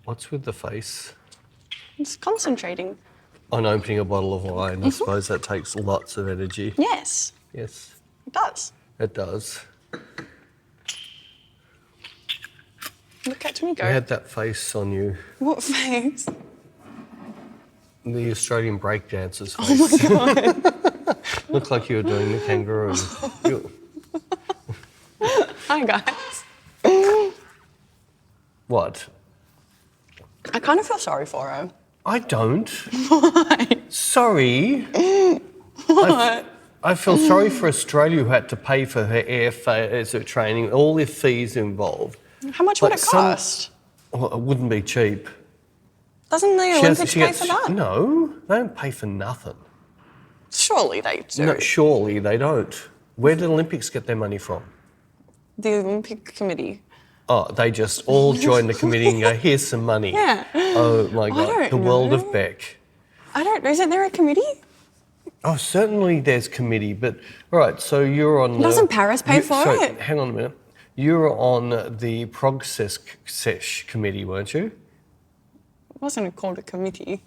What's with the face? It's concentrating. On opening a bottle of wine. I suppose that takes lots of energy. Yes. Yes. It does. It does. Look at me go. You had that face on you. What face? The Australian breakdancer's face. Oh my God. Looked like you were doing the kangaroo. Hi, guys. What? I kind of feel sorry for her. I don't. Why? Sorry. What? I feel sorry for Australia who had to pay for her airfares, her training, all the fees involved. How much would it cost? Well, it wouldn't be cheap. Doesn't the Olympics pay for that? No, they don't pay for nothing. Surely they do. No, surely they don't. Where do the Olympics get their money from? The Olympic Committee. Oh, they just all join the committee and go, here's some money. Yeah. Oh, my God. don't The world know. of Bec. I don't know. Isn't there a committee? Oh, certainly there's committee, but all right, so you're on Doesn't Paris pay for it? Hang on a minute. You were on the Progsesh committee, weren't you? It wasn't called a committee.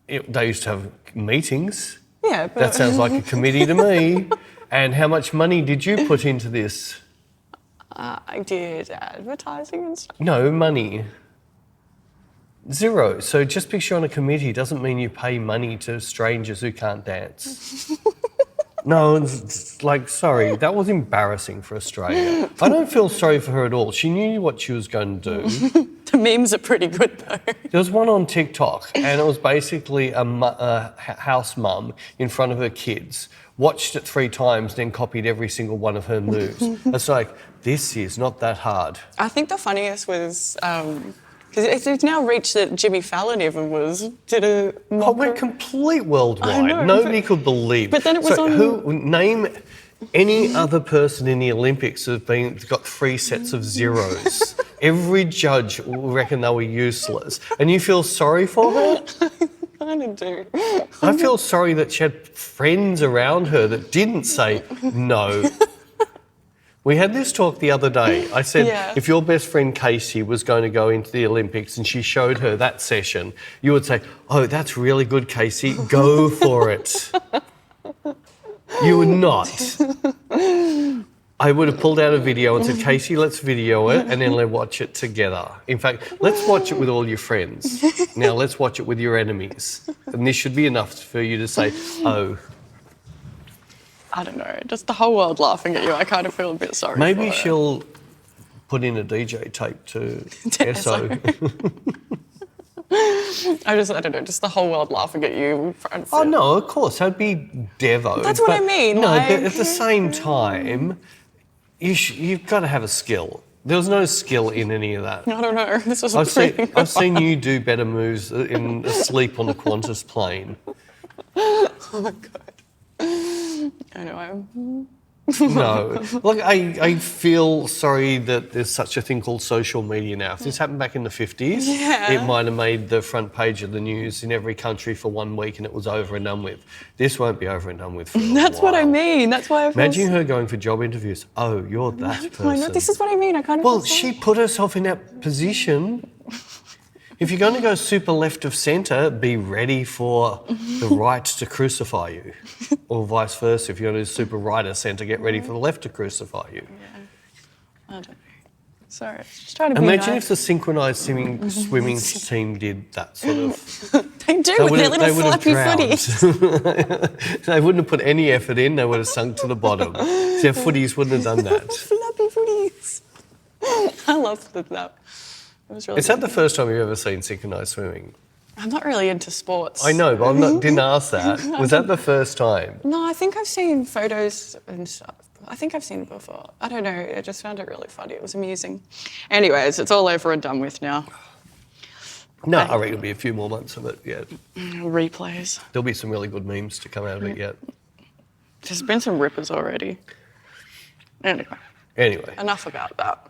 They used to have meetings. Yeah, but... That sounds like a committee to me. And how much money did you put into this? I did advertising and stuff. No, money. Zero. So just because you're on a committee doesn't mean you pay money to strangers who can't dance. No, it's like, sorry, that was embarrassing for Australia. I don't feel sorry for her at all. She knew what she was going to do. The memes are pretty good, though. There was one on TikTok, and it was basically a house mum in front of her kids, watched it 3 times, then copied every single one of her moves. It's like, this is not that hard. I think the funniest was... Because it's now reached that Jimmy Fallon even did a... Oh, we're complete worldwide. I know, Nobody could believe. But then it was on... Name any other person in the Olympics who's got 3 sets of zeros. Every judge will reckon they were useless. And you feel sorry for her? I kind of do. I feel sorry that she had friends around her that didn't say no. We had this talk the other day. I said, if your best friend Casey was going to go into the Olympics and she showed her that session, you would say, oh, that's really good, Casey, go for it. You would not. I would have pulled out a video and said, Casey, let's video it and then let's watch it together. In fact, let's watch it with all your friends. Now let's watch it with your enemies. And this should be enough for you to say, oh. I don't know, just the whole world laughing at you. I kind of feel a bit sorry Maybe for she'll put in a DJ tape to SO. I don't know, just the whole world laughing at you. Oh, no, of course, that'd be Devo. That's what I mean. No, like... but at the same time, you've got to have a skill. There was no skill in any of that. I don't know, this was I've seen you do better moves in asleep on the Qantas plane. Oh, my God. I know. No. Look, I feel sorry that there's such a thing called social media now. If this happened back in the 50s, it might have made the front page of the news in every country for 1 week and it was over and done with. This won't be over and done with for a That's while. what I mean. That's why I feel... Imagine her going for job interviews. Oh, you're that person. I know, this is what I mean. I kind of Well, feel she put herself in that position. If you're going to go super left of centre, be ready for the right to crucify you. Or vice versa, if you're going to do super right of centre, get ready for the left to crucify you. Yeah. I don't know. Sorry, just trying to be Imagine nice. if the synchronised swimming team did that sort of... They do with their little flappy footies. They wouldn't have put any effort in, they would have sunk to the bottom. Their footies wouldn't have done that. Flappy footies. I love that. It was really Is that the first time you've ever seen synchronised swimming? I'm not really into sports. I know, but didn't ask that. Was that the first time? No, I think I've seen photos and stuff. I think I've seen it before. I don't know. I just found it really funny. It was amusing. Anyways, it's all over and done with now. No, I reckon it'll be a few more months of it yet. Replays. There'll be some really good memes to come out of it yet. There's been some rippers already. Anyway. Enough about that.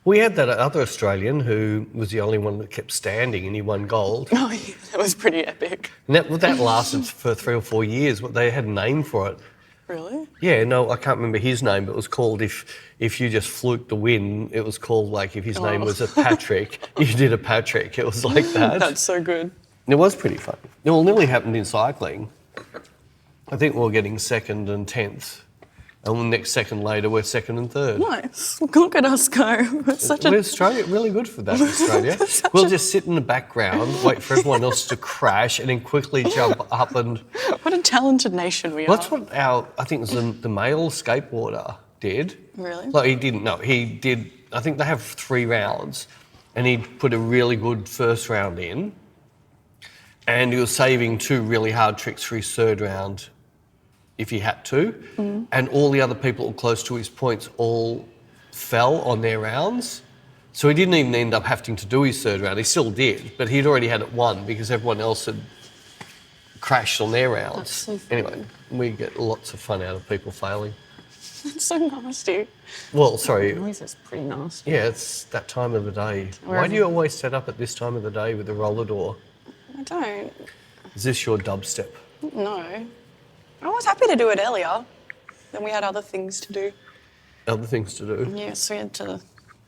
We had that other Australian who was the only one that kept standing and he won gold. Oh, yeah, that was pretty epic. And that lasted for 3 or 4 years. They had a name for it. Really? Yeah, no, I can't remember his name, but it was called if you just fluked the win, it was called like if his name was a Patrick, you did a Patrick. It was like that. That's so good. It was pretty fun. It all nearly happened in cycling. I think we were getting 2nd and 10th. And the next second later, we're 2nd and 3rd. Nice. Look at us go. We're Australia, really good for that, Australia. We'll just sit in the background, wait for everyone else to crash, and then quickly jump up and... What a talented nation we are. That's what I think it was the male skateboarder did. Really? Like he didn't, no, he did, I think they have 3 rounds, and he put a really good first round in, and he was saving 2 really hard tricks for his 3rd round if he had to, and all the other people who were close to his points all fell on their rounds. So he didn't even end up having to do his 3rd round. He still did, but he'd already had it won because everyone else had crashed on their rounds. That's so funny. Anyway, we get lots of fun out of people failing. That's so nasty. Well, sorry. The noise is pretty nasty. Yeah, it's that time of the day. Why do you always set up at this time of the day with the roller door? I don't. Is this your dubstep? No. I was happy to do it earlier. Then we had other things to do. Other things to do? Yes, we had to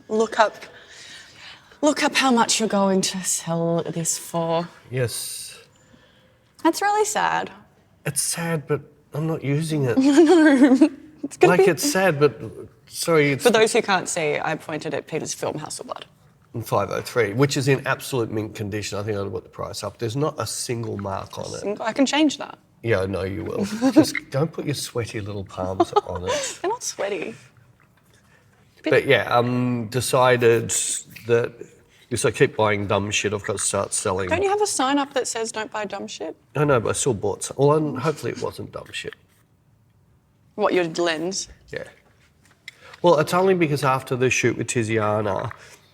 look up how much you're going to sell this for. Yes. That's really sad. It's sad, but I'm not using it. No. It's gonna be... It's sad, but sorry. It's For those who can't see, I pointed at Peter's film Hasselblad. 503, which is in absolute mint condition. I think I'd put the price up. There's not a single mark on it. I can change that. Yeah, I know you will. Just don't put your sweaty little palms on it. They're not sweaty. But yeah, decided that if I keep buying dumb shit, I've got to start selling. Don't you have a sign up that says don't buy dumb shit? I know, but I still bought some. Well, hopefully it wasn't dumb shit. What, your lens? Yeah. Well, it's only because after the shoot with Tiziana,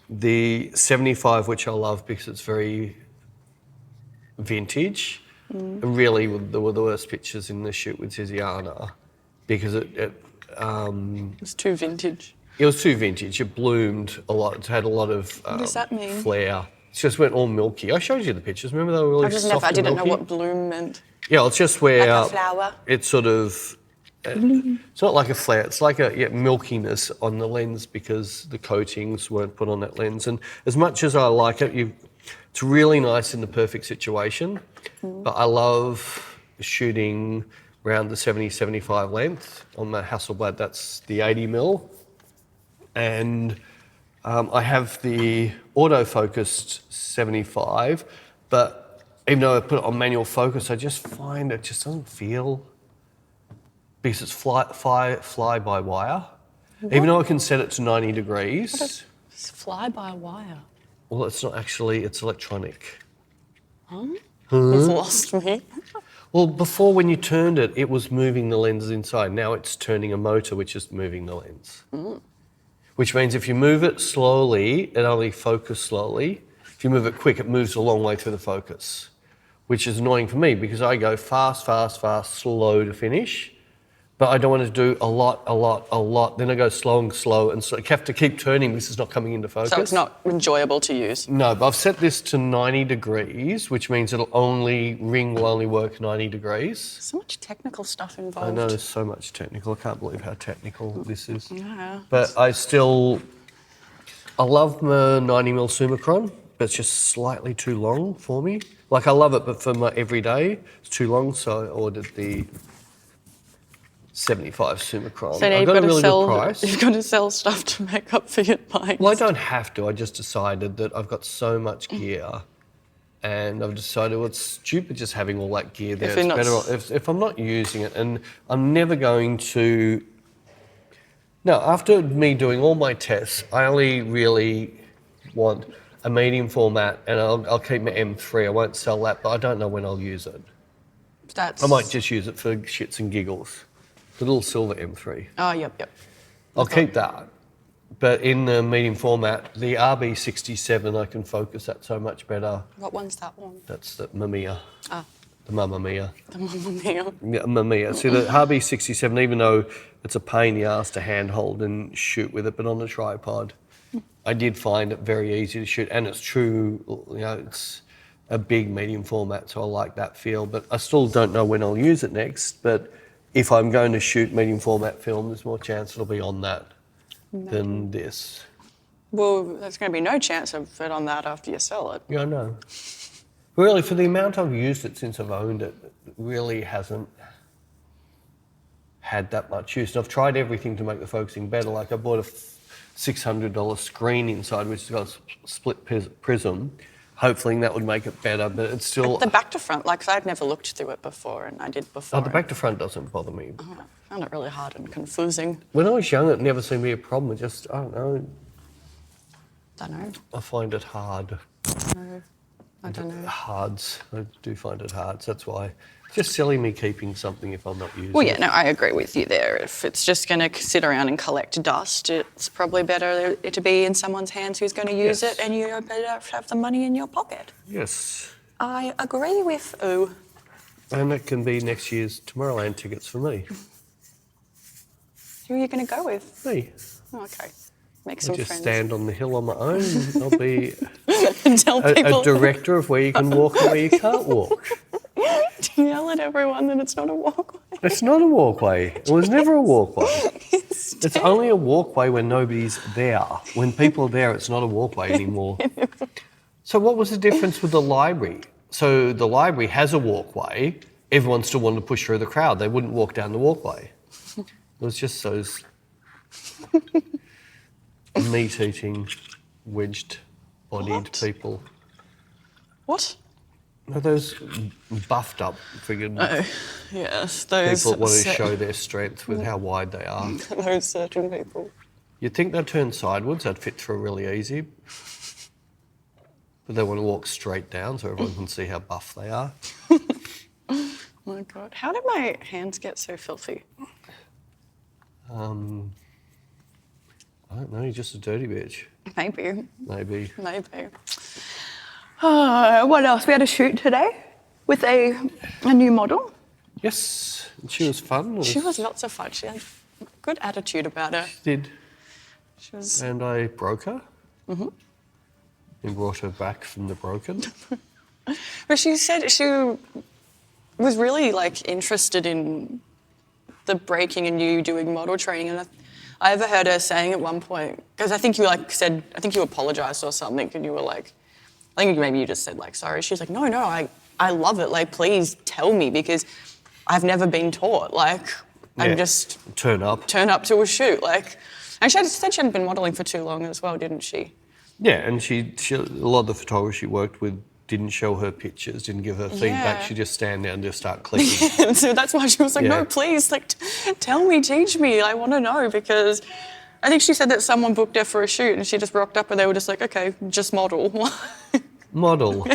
the 75, which I love because it's very vintage, really were the worst pictures in the shoot with Tiziana because it It's too vintage. It was too vintage. It bloomed a lot. It had a lot of What does that mean? flair. It just went all milky. I showed you the pictures. Remember they were really soft I and didn't know milky? what bloom meant. Yeah, it's just where Like a flower. it's sort of. It's not like a flare. It's like a milkiness on the lens because the coatings weren't put on that lens. And as much as I like it, it's really nice in the perfect situation. But I love shooting around the 70-75 length on the Hasselblad. That's the 80mm. And I have the autofocused 75, but even though I put it on manual focus, I just find it just doesn't feel, because it's fly by wire. What? Even though I can set it to 90 degrees. It's fly by wire. Well, it's not actually, it's electronic. Huh? You've lost me. Well, before when you turned it, it was moving the lens inside. Now it's turning a motor, which is moving the lens. Which means if you move it slowly, it only focuses slowly. If you move it quick, it moves a long way through the focus, which is annoying for me because I go fast, slow to finish. But I don't want to do a lot. Then I go slow, and so I have to keep turning because it's not coming into focus. So it's not enjoyable to use? No, but I've set this to 90 degrees, which means ring will only work 90 degrees. So much technical stuff involved. I know there's so much technical. I can't believe how technical this is. Yeah. But I love my 90mm Summicron, but it's just slightly too long for me. Like I love it, but for my everyday, it's too long, so I ordered the 75 Summicron. So I got a really good price. You've got to sell stuff to make up for your buying. Well, I don't have to. I just decided that I've got so much gear, and I've decided, well, it's stupid just having all that gear there. It's better if I'm not using it, and I'm never going to. No, after me doing all my tests, I only really want a medium format, and I'll keep my M3. I won't sell that, but I don't know when I'll use it. I might just use it for shits and giggles. The little silver M3. Oh, yep. I'll keep that. But in the medium format, the RB67, I can focus that so much better. What one's that one? That's the Mamiya. Ah. The Mamma Mia. The Mamma Mia. Yeah, Mamma Mia. See, the RB67, even though it's a pain in the ass to handhold and shoot with it, but on a tripod, I did find it very easy to shoot. And it's true, it's a big medium format, so I like that feel. But I still don't know when I'll use it next. But if I'm going to shoot medium format film, there's more chance it'll be on that than this. Well, there's going to be no chance of it on that after you sell it. Yeah, I know. Really, for the amount I've used it since I've owned it, it really hasn't had that much use. And I've tried everything to make the focusing better. Like I bought a $600 screen inside, which has got a split prism. Hopefully that would make it better, but it's still... The back to front, like, 'cause I'd never looked through it before, and I did before. Oh, the back to front doesn't bother me. I found it really hard and confusing. When I was young, it never seemed to be a problem. It just, I don't know. Don't know. I find it hard. No, I don't know. I do find it hard, so that's why. It's just silly me keeping something if I'm not using it. Well, yeah, no, I agree with you there. If it's just going to sit around and collect dust, it's probably better it to be in someone's hands who's going to use it, and you better have the money in your pocket. Yes. I agree with you. And that can be next year's Tomorrowland tickets for me. Who are you going to go with? Me. Oh, okay. Make I'll some just friends. stand on the hill on my own and I'll be Tell people. a director of where you can walk and where you can't walk. Yell at everyone that it's not a walkway. It's not a walkway. It was never a walkway. It's only a walkway when nobody's there. When people are there, it's not a walkway anymore. So what was the difference with the library? So the library has a walkway. Everyone still wanted to push through the crowd. They wouldn't walk down the walkway. It was just those meat-eating, wedged-bodied people. What? No, those buffed-up friggin' Yes, those people that want to show their strength with how wide they are. those certain people. You'd think they'd turn sideways, they'd fit through really easy. But they want to walk straight down so everyone can see how buff they are. Oh my God. How did my hands get so filthy? I don't know, you're just a dirty bitch. Maybe. Maybe. What else? We had a shoot today with a new model. Yes, she was fun. She was lots of fun. She had a good attitude about her. She did. She was... And I broke her. Mm-hmm. And brought her back from the broken. But she said she was really, interested in the breaking and you doing model training. And I overheard her saying at one point, because I think you, said, I think you apologised or something, and you were like, I think maybe you just said, sorry. She's like, no, I love it. Please tell me, because I've never been taught. I'm just... Turn up to a shoot. And she said she hadn't been modelling for too long as well, didn't she? Yeah, and she a lot of the photographers she worked with didn't show her pictures, didn't give her feedback. She'd just stand there and just start clicking. So that's why she was like, no, please, tell me, teach me. I want to know, because I think she said that someone booked her for a shoot and she just rocked up and they were just like, okay, just model. Model.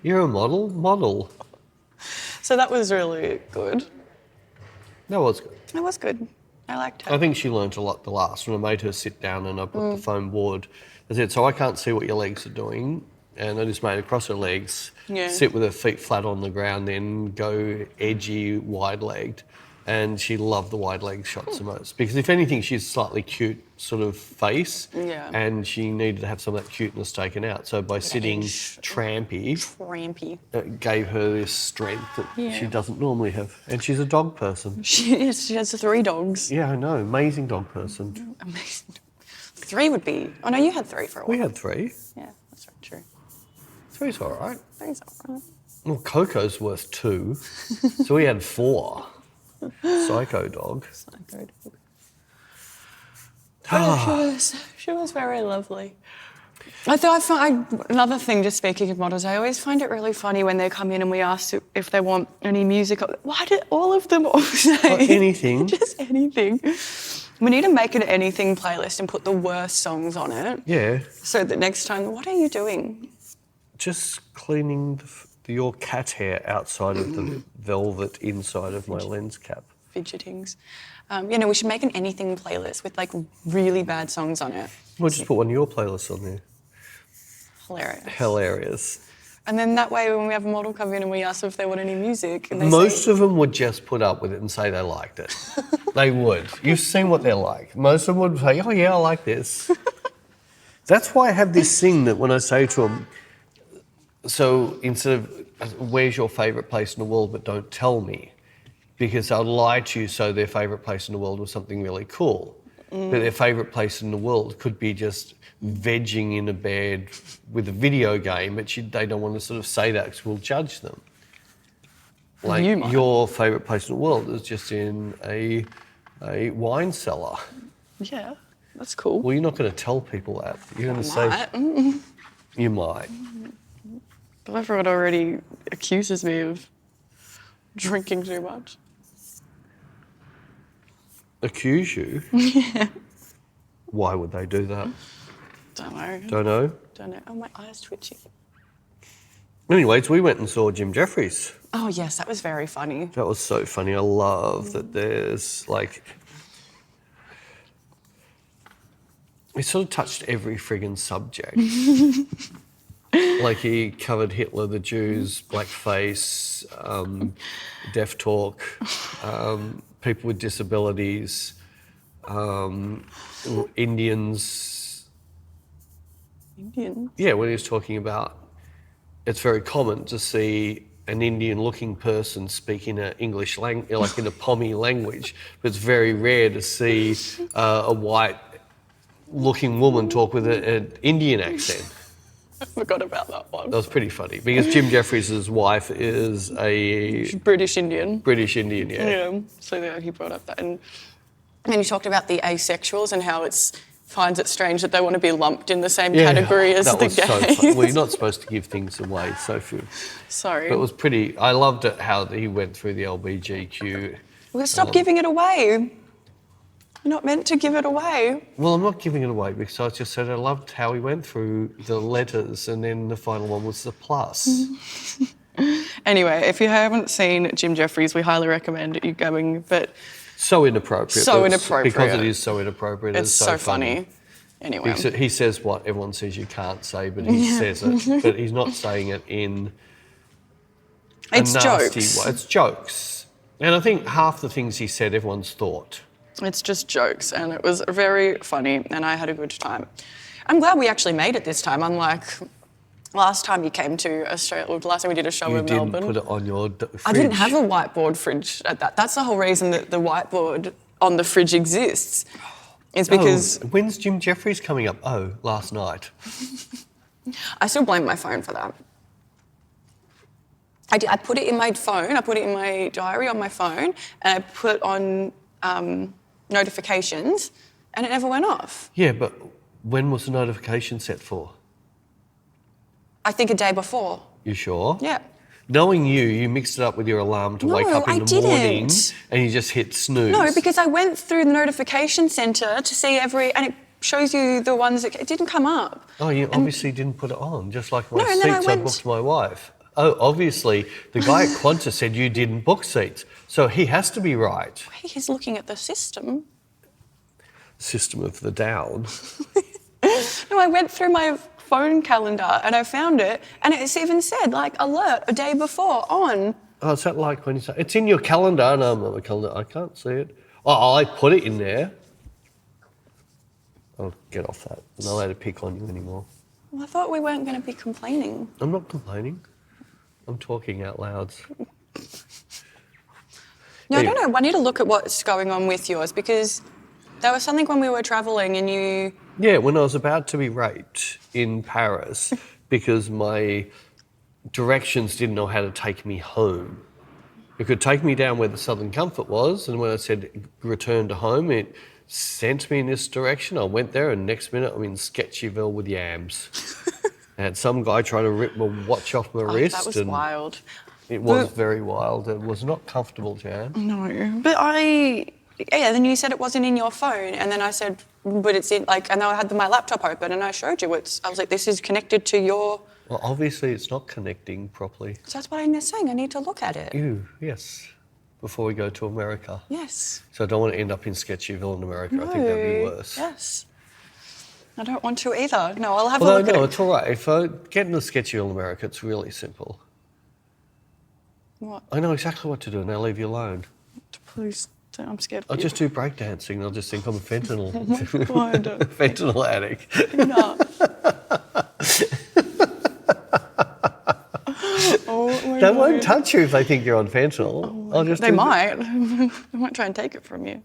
You're a model? Model. So that was really good. That was good. That was good. I liked her. I think she learnt a lot the last when I made her sit down and I put the foam board. I said, so I can't see what your legs are doing. And I just made her cross her legs, sit with her feet flat on the ground, then go edgy, wide-legged. And she loved the wide-leg shots the most. Because if anything, she's slightly cute sort of face. Yeah. And she needed to have some of that cuteness taken out. So by sitting trampy, it gave her this strength that she doesn't normally have. And she's a dog person. She has 3 dogs. Yeah, I know. Amazing dog person. Amazing. 3 would be... Oh, no, you had 3 for a while. We had 3. Yeah, that's right, true. 3's all right. 3's all right. Well, Coco's worth 2. So we had 4. Psycho dog. Psycho dog. She was very lovely. Another thing, just speaking of models, I always find it really funny when they come in and we ask if they want any music. Why did all of them all say... anything. Just anything. We need to make an anything playlist and put the worst songs on it. Yeah. So that next time, what are you doing? Just cleaning your cat hair outside of the velvet inside of my lens cap. Fidgetings. We should make an anything playlist with really bad songs on it. We'll just put one of your playlists on there. Hilarious. And then that way, when we have a model come in and we ask if they want any music, and they most of them would just put up with it and say they liked it. They would. You've seen what they're like. Most of them would say, oh yeah, I like this. That's why I have this thing that when I say to them, so instead of, where's your favourite place in the world, but don't tell me, because they'll lie to you so their favourite place in the world was something really cool. But their favourite place in the world could be just vegging in a bed with a video game, but they don't want to sort of say that because we'll judge them. Like your favourite place in the world is just in a wine cellar. Yeah, that's cool. Well, you're not going to tell people that. You're going to say... You might. But everyone already accuses me of drinking too much. Accuse you? Yeah. Why would they do that? Don't know. Don't know? Don't know. Oh, my eye's twitching. Anyways, we went and saw Jim Jeffries. Oh, yes, that was very funny. That was so funny. I love that there's, like... He sort of touched every friggin' subject. Like he covered Hitler, the Jews, blackface, deaf talk, people with disabilities, Indians. Indians? Yeah, when he was talking about, it's very common to see an Indian-looking person speaking an English language, like in a Pommy language, but it's very rare to see a white-looking woman talk with an Indian accent. I forgot about that one. That was pretty funny because Jim Jeffries' wife is a... British Indian. British Indian, yeah. Yeah, so he brought up that. And he talked about the asexuals and how finds it strange that they want to be lumped in the same category as the gays. So funny. Well, you're not supposed to give things away, Sophie. Sorry. But it was pretty... I loved it how he went through the LBGQ. Well, stop giving it away. You're not meant to give it away. Well, I'm not giving it away because I just said I loved how he went through the letters and then the final one was the plus. Anyway, if you haven't seen Jim Jeffries, we highly recommend you going, but... So inappropriate. So inappropriate. Because it is so inappropriate. It's so funny. Anyway. He says what everyone says you can't say, but he says it. But he's not saying it in it's a nasty jokes. way. It's jokes. And I think half the things he said, everyone's thought. It's just jokes, and it was very funny, and I had a good time. I'm glad we actually made it this time, unlike last time you came to Australia, or the last time we did a show in Melbourne. You didn't put it on your fridge. I didn't have a whiteboard fridge at that. That's the whole reason that the whiteboard on the fridge exists. It's because... when's Jim Jeffries coming up? Oh, last night. I still blame my phone for that. I put it in my phone, I put it in my diary on my phone, and I put on... notifications, and it never went off. Yeah, but when was the notification set for? I think a day before. You sure? Yeah. Knowing you mixed it up with your alarm to wake up in the morning and you just hit snooze. No, because I went through the notification centre to see and it shows you the ones that... It didn't come up. Oh, you obviously didn't put it on, just like my seats I booked my wife. Oh, obviously, the guy at Qantas said you didn't book seats, so he has to be right. He is looking at the system. System of the down. No, I went through my phone calendar and I found it, and it's even said, like, alert a day before on. Oh, is that like when you say, it's in your calendar? No, I'm not my calendar. I can't see it. Oh, I put it in there. I'll get off that. I'm not allowed to pick on you anymore. Well, I thought we weren't going to be complaining. I'm not complaining. I'm talking out loud. No, anyway. I don't know. I need to look at what's going on with yours, because there was something when we were travelling and you... Yeah, when I was about to be raped in Paris because my directions didn't know how to take me home. It could take me down where the Southern Comfort was, and when I said return to home, it sent me in this direction. I went there, and next minute I'm in Sketchyville with yams. I had some guy trying to rip my watch off my wrist. That was wild. It was very wild. It was not comfortable, Jan. No, but then you said it wasn't in your phone, and then I said, but it's in, like, and I had my laptop open, and I showed you I was like, this is connected to your... Well, obviously it's not connecting properly. So that's what I'm saying, I need to look at it. Yes, before we go to America. Yes. So I don't want to end up in Sketchyville in America. No. I think that'd be worse. Yes. I don't want to either. No, I'll have a look at it. No, it's all right. If I get into Sketchyville in America, it's really simple. What? I know exactly what to do, and I'll leave you alone. Please, I'm scared. I'll just do breakdancing, and I'll just think I'm a fentanyl. Why don't? Fentanyl addict. No. They won't touch you if they think you're on fentanyl. They might. They might try and take it from you.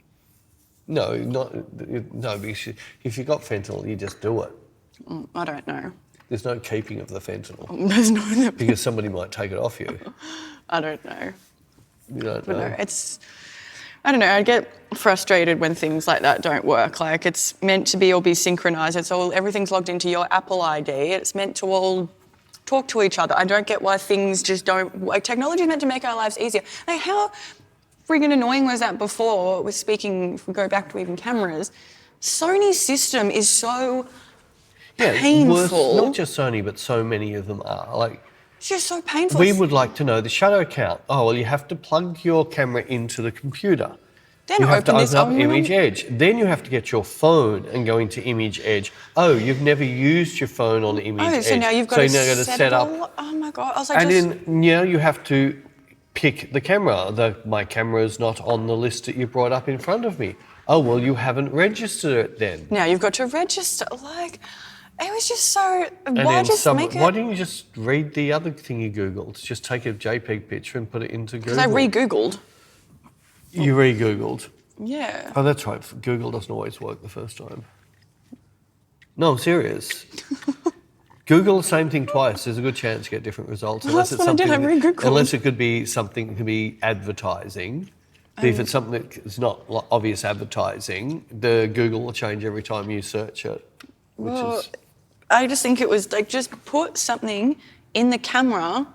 No, because if you've got fentanyl, you just do it. I don't know. There's no keeping of the fentanyl. There's no... Because somebody might take it off you. I don't know. You don't know? No, I don't know, I get frustrated when things like that don't work. Like, it's meant to be all be synchronised. Everything's logged into your Apple ID. It's meant to all talk to each other. I don't get why things just don't... Like, technology is meant to make our lives easier. Like, how friggin' annoying was that before? We're speaking, if we go back to even cameras, Sony's system is so painful. Not just Sony, but so many of them are. Like, it's just so painful. We would like to know the shutter count. Oh, well, you have to plug your camera into the computer. Then you have to open up Image one. Edge. Then you have to get your phone and go into Image Edge. Oh, you've never used your phone on Image Edge. So now you've got to set up. Oh my God. I was like, and then now you have to pick the camera. My camera is not on the list that you brought up in front of me. Oh, well, you haven't registered it then. Now you've got to register. Like, it was just so... Why didn't you just read the other thing you Googled? Just take a JPEG picture and put it into Google. Because I re-Googled. You re-Googled? Yeah. Oh, that's right. Google doesn't always work the first time. No, I'm serious. Google the same thing twice. There's a good chance you get different results. Well, that's what I did. I re-Googled. Unless it could be something that could be advertising. If it's something that's not obvious advertising, the Google will change every time you search it. I just think it was like, just put something in the camera.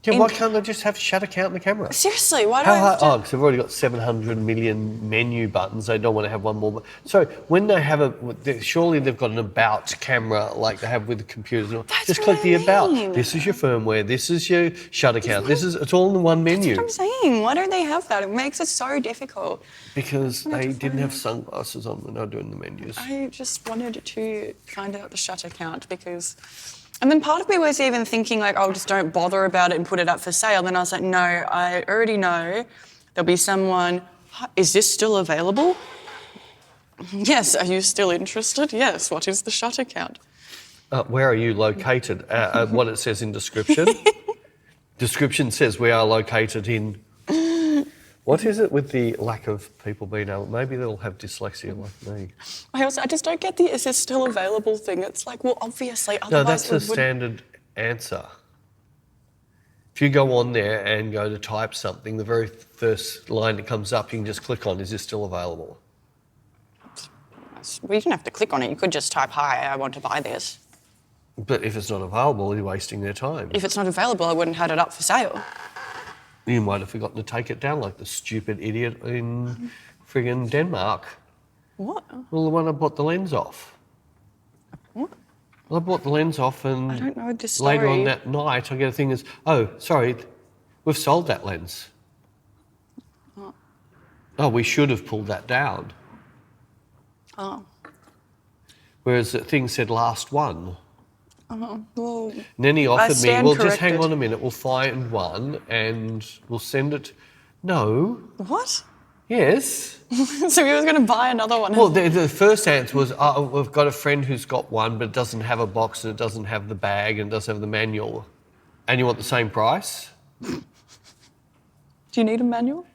Yeah, why can't they just have shutter count in the camera? Seriously, why do I have to... Oh, because they've already got 700 million menu buttons. They don't want to have one more. So when they have surely they've got an about camera like they have with the computers. Just click the about. This is your firmware. This is your shutter count. It's all in one menu. That's what I'm saying. Why don't they have that? It makes it so difficult. Because they didn't have sunglasses on when they were doing the menus. I just wanted to find out the shutter count because... And then part of me was even thinking like, oh, just don't bother about it and put it up for sale. Then I was like, no, I already know there'll be someone, is this still available? Yes, are you still interested? Yes, what is the shutter count? Where are you located? What it says in description. Description says we are located in... What is it with the lack of people being able... Maybe they'll have dyslexia like me. I just don't get the is this still available thing. It's like, well, obviously, otherwise... No, that's a standard answer. If you go on there and go to type something, the very first line that comes up, you can just click on, is this still available? Well, you don't have to click on it. You could just type, hi, I want to buy this. But if it's not available, you're wasting their time. If it's not available, I wouldn't have had it up for sale. You might have forgotten to take it down like the stupid idiot in friggin' Denmark. What? Well, the one I bought the lens off. What? Well, I bought the lens off and I don't know this story. Later on that night I get a thing that's, oh, sorry, we've sold that lens. Oh, we should have pulled that down. Oh. Whereas the thing said last one. Oh, well, and then he offered me, well, just hang corrected. on a minute, we'll find one and we'll send it. No. What? Yes. So he was going to buy another one? Well, the first answer was, we've got a friend who's got one, but it doesn't have a box and it doesn't have the bag and it doesn't have the manual. And you want the same price? Do you need a manual?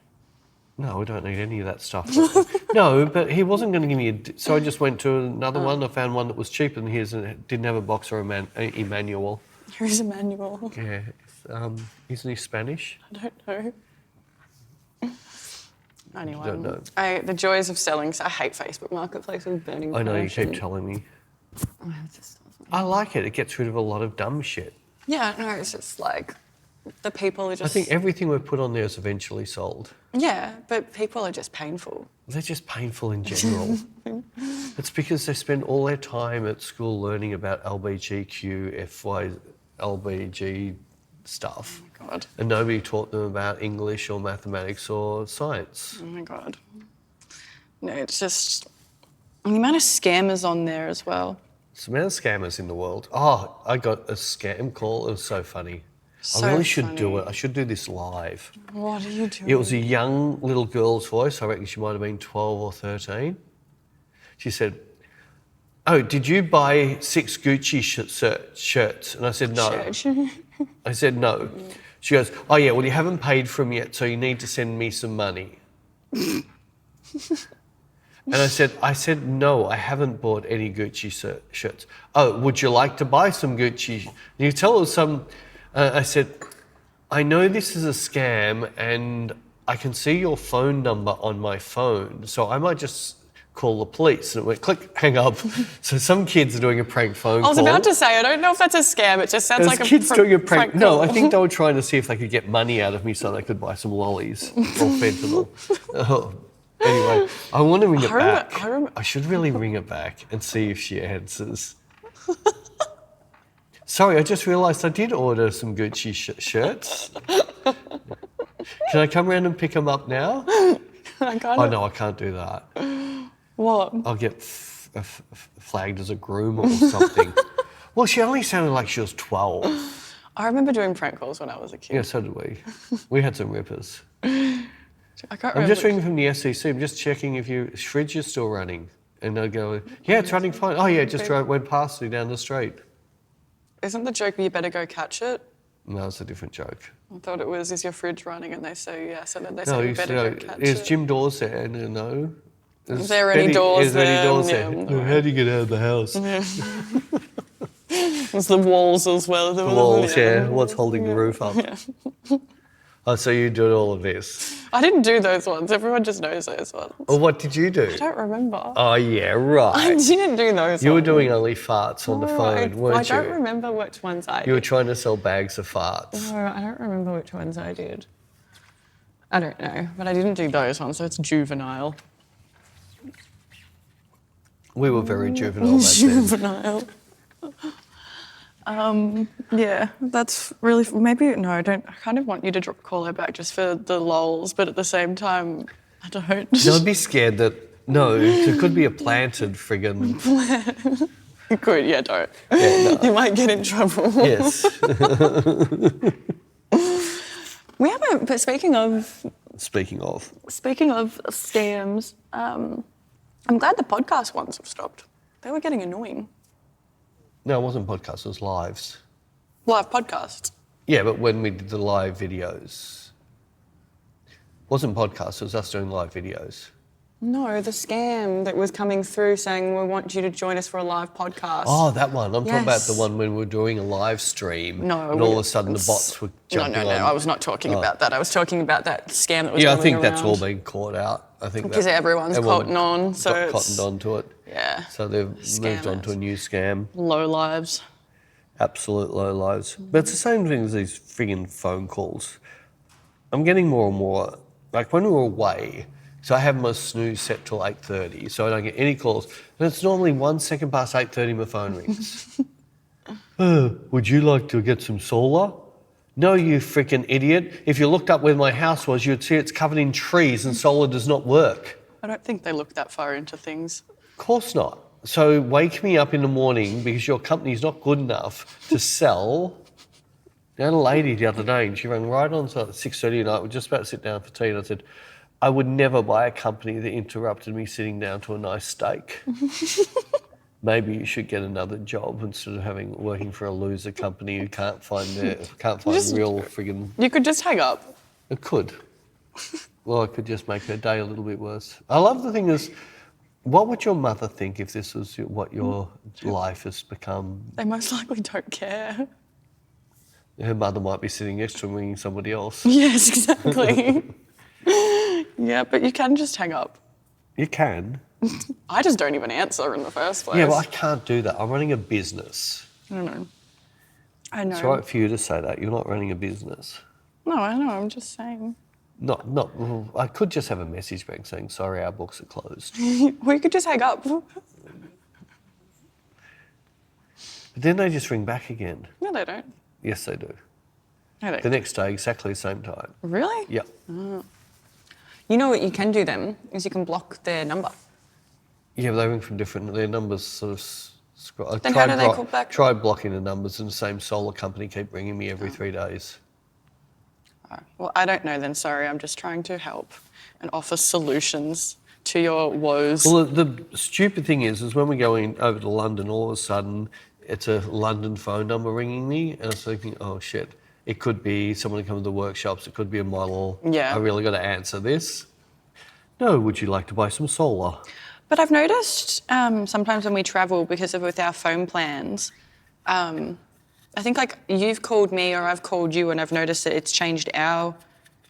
No, we don't need any of that stuff. No, but he wasn't going to give me so I just went to another one. I found one that was cheaper than his and didn't have a box or a manual. Here's a manual. Yeah. Isn't he Spanish? I don't know. Anyway, Don't know. The joys of selling. So I hate Facebook Marketplace with burning. I know, you keep telling me. I like it. It gets rid of a lot of dumb shit. Yeah, no, it's just like the people are just... I think everything we've put on there is eventually sold. Yeah, but people are just painful. They're just painful in general. It's because they spend all their time at school learning about LBGQ, FY, LBG stuff. Oh my God. And nobody taught them about English or mathematics or science. Oh my God. No, it's just... And the amount of scammers on there as well. There's the amount of scammers in the world. Oh, I got a scam call. It was so funny. So I really should funny. do it. I should do this live. What are you doing? It was a young little girl's voice. I reckon she might have been 12 or 13. She said, oh, did you buy 6 Gucci shirts? And I said, no. I said, no. She goes, oh yeah, well you haven't paid for them yet, so you need to send me some money. And I said, no, I haven't bought any Gucci shirts. Oh, would you like to buy some Gucci? You tell her some, I said, I know this is a scam and I can see your phone number on my phone, so I might just call the police. And it went click, hang up. So some kids are doing a prank phone call. I was about to say, I don't know if that's a scam. It just sounds like a kids doing a prank. No, call. I think they were trying to see if they could get money out of me so they could buy some lollies or fentanyl. Oh. Anyway, I want to ring it back. I should really ring it back and see if she answers. Sorry, I just realised I did order some Gucci shirts. Can I come around and pick them up now? Oh, no, I can't do that. What? I'll get flagged as a groom or something. Well, she only sounded like she was 12. I remember doing prank calls when I was a kid. Yeah, so did we. We had some rippers. I can't remember. I'm just ringing from the SEC. I'm just checking if your fridge is still running. And they'll go, yeah, it's running fine. Oh, yeah, just went past me down the street. Isn't the joke you better go catch it? No, it's a different joke. I thought it was, is your fridge running? And they say yes. And then they say, you better go catch it. Is Jim Dawes there? No. Is there any doors there? Is there any doors there? How do you get out of the house? Yeah. It's the walls as well. The walls, yeah. What's holding the roof up? Yeah. Oh, so you did all of this? I didn't do those ones. Everyone just knows those ones. Well, what did you do? I don't remember. Oh, yeah, right. I didn't do those You were doing only farts on the phone, weren't you? I don't remember which ones I did. You were trying to sell bags of farts. No, I don't remember which ones I did. I don't know, but I didn't do those ones, so it's juvenile. We were very juvenile back then. Juvenile. Yeah, that's really, maybe, no, I don't, I kind of want you to call her back just for the lols, but at the same time, I don't. No, I'd be scared that, no, it could be a planted friggin'. You could, yeah, don't. Yeah, no. You might get in trouble. Yes. We haven't, but speaking of scams, I'm glad the podcast ones have stopped. They were getting annoying. No, it wasn't podcasts, it was lives. Live podcasts? Yeah, but when we did the live videos. It wasn't podcasts, it was us doing live videos. No, the scam that was coming through saying we want you to join us for a live podcast. Oh, that one. I'm talking about the one when we were doing a live stream. No. And all of a sudden the bots were jumping on. No, I was not talking about that. I was talking about that scam that was going around. Yeah, I think that's all been caught out. I think because everyone's cottoned on. So got cottoned onto it. Yeah. So they've moved on to a new scam. Low lives. Absolute low lives. But it's the same thing as these friggin' phone calls. I'm getting more and more, like when we were away, so I have my snooze set till 8:30, so I don't get any calls. And it's normally 1 second past 8:30 my phone rings. Would you like to get some solar? No, you freaking idiot. If you looked up where my house was, you'd see it's covered in trees and solar does not work. I don't think they look that far into things. Of course not. So wake me up in the morning because your company's not good enough to sell. I had a lady the other day and she rang right on at 6:30 at night. We're just about to sit down for tea and I said, I would never buy a company that interrupted me sitting down to a nice steak. Maybe you should get another job instead of working for a loser company who can't find real friggin'. You could just hang up. I could. Well, I could just make her day a little bit worse. I love the thing is, what would your mother think if this was what your life has become? They most likely don't care. Her mother might be sitting next to her ringing somebody else. Yes, exactly. Yeah, but you can just hang up. You can. I just don't even answer in the first place. Yeah, well, I can't do that. I'm running a business. I know. It's right for you to say that. You're not running a business. No, I know. I'm just saying. Well, I could just have a message back saying, sorry, our books are closed. Well, you could just hang up. But then they just ring back again. No, they don't. Yes, they do. No, they The next day, exactly the same time. Really? Yep. Oh. You know what you can do then, is you can block their number. Yeah, but they ring from their numbers sort of... Then how do they call back? Tried blocking the numbers and the same solar company keep ringing me every 3 days. Oh. Well, I don't know then, sorry. I'm just trying to help and offer solutions to your woes. Well, the stupid thing is when we're going over to London, all of a sudden it's a London phone number ringing me and I was thinking, oh shit. It could be someone coming to the workshops. It could be a model. Yeah. I really got to answer this. No, would you like to buy some solar? But I've noticed sometimes when we travel, because of with our phone plans, I think like you've called me or I've called you, and I've noticed that it's changed our.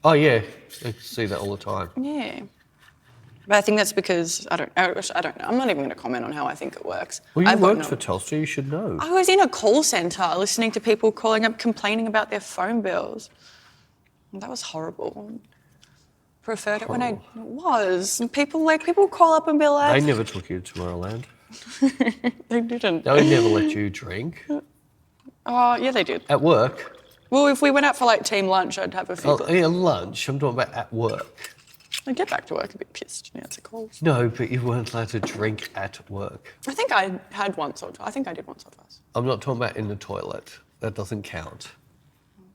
Oh yeah, I see that all the time. Yeah. But I think that's because I don't know. I'm not even going to comment on how I think it works. Well, you worked for Telstra. You should know. I was in a call centre listening to people calling up, complaining about their phone bills. That was horrible. Preferred it when it was. And people call up and be like. They never took you to Tomorrowland. They didn't. They never let you drink. Oh, yeah, they did. At work? Well, if we went out for like team lunch, I'd have a few. Oh, yeah, lunch. I'm talking about at work. I'd get back to work a bit pissed. Yeah, it's a call. No, but you weren't allowed to drink at work. I think I had once or twice. I think I did once or twice. I'm not talking about in the toilet. That doesn't count.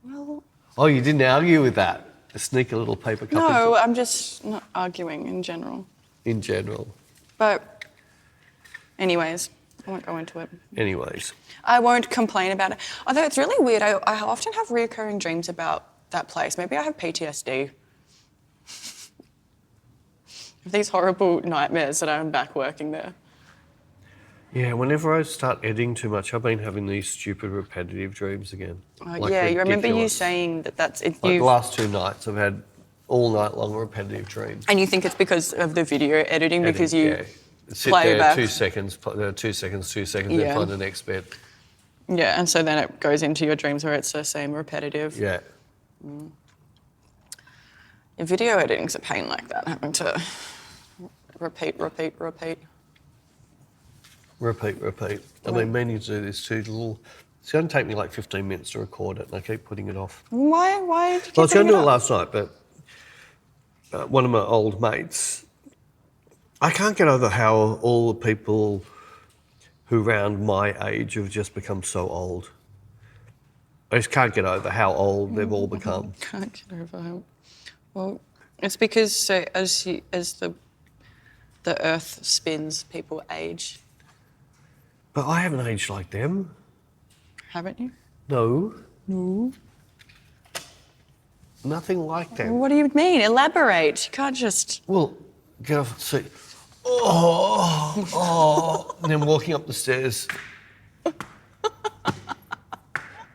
Well. Oh, you didn't argue with that? Sneak a little paper cup. No, I'm just not arguing in general. In general. But, anyways, I won't go into it. Anyways. I won't complain about it. Although it's really weird, I often have reoccurring dreams about that place. Maybe I have PTSD. These horrible nightmares that I'm back working there. Yeah, whenever I start editing too much, I've been having these stupid repetitive dreams again. Yeah, you remember you saying that's it. Like the last 2 nights, I've had all night long repetitive dreams. And you think it's because of the video editing because you yeah. Sit play there back 2 seconds, 2 seconds, 2 seconds, Yeah. then find the next bit. Yeah, and so then it goes into your dreams where it's the same repetitive. Yeah. Your video editing's a pain like that, having to repeat. Repeat. I mean, meaning to do this too. It's going to take me like 15 minutes to record it, and I keep putting it off. Why did you Well, I keep was going to do it up? last night, but one of my old mates, I can't get over how all the people who around my age have just become so old. I just can't get over how old they've all become. Can't get over it. Well, it's because so as the Earth spins, people age. But I haven't aged like them. Haven't you? No. Nothing like them. What do you mean? Elaborate. You can't just. Well, get off the seat. And then walking up the stairs.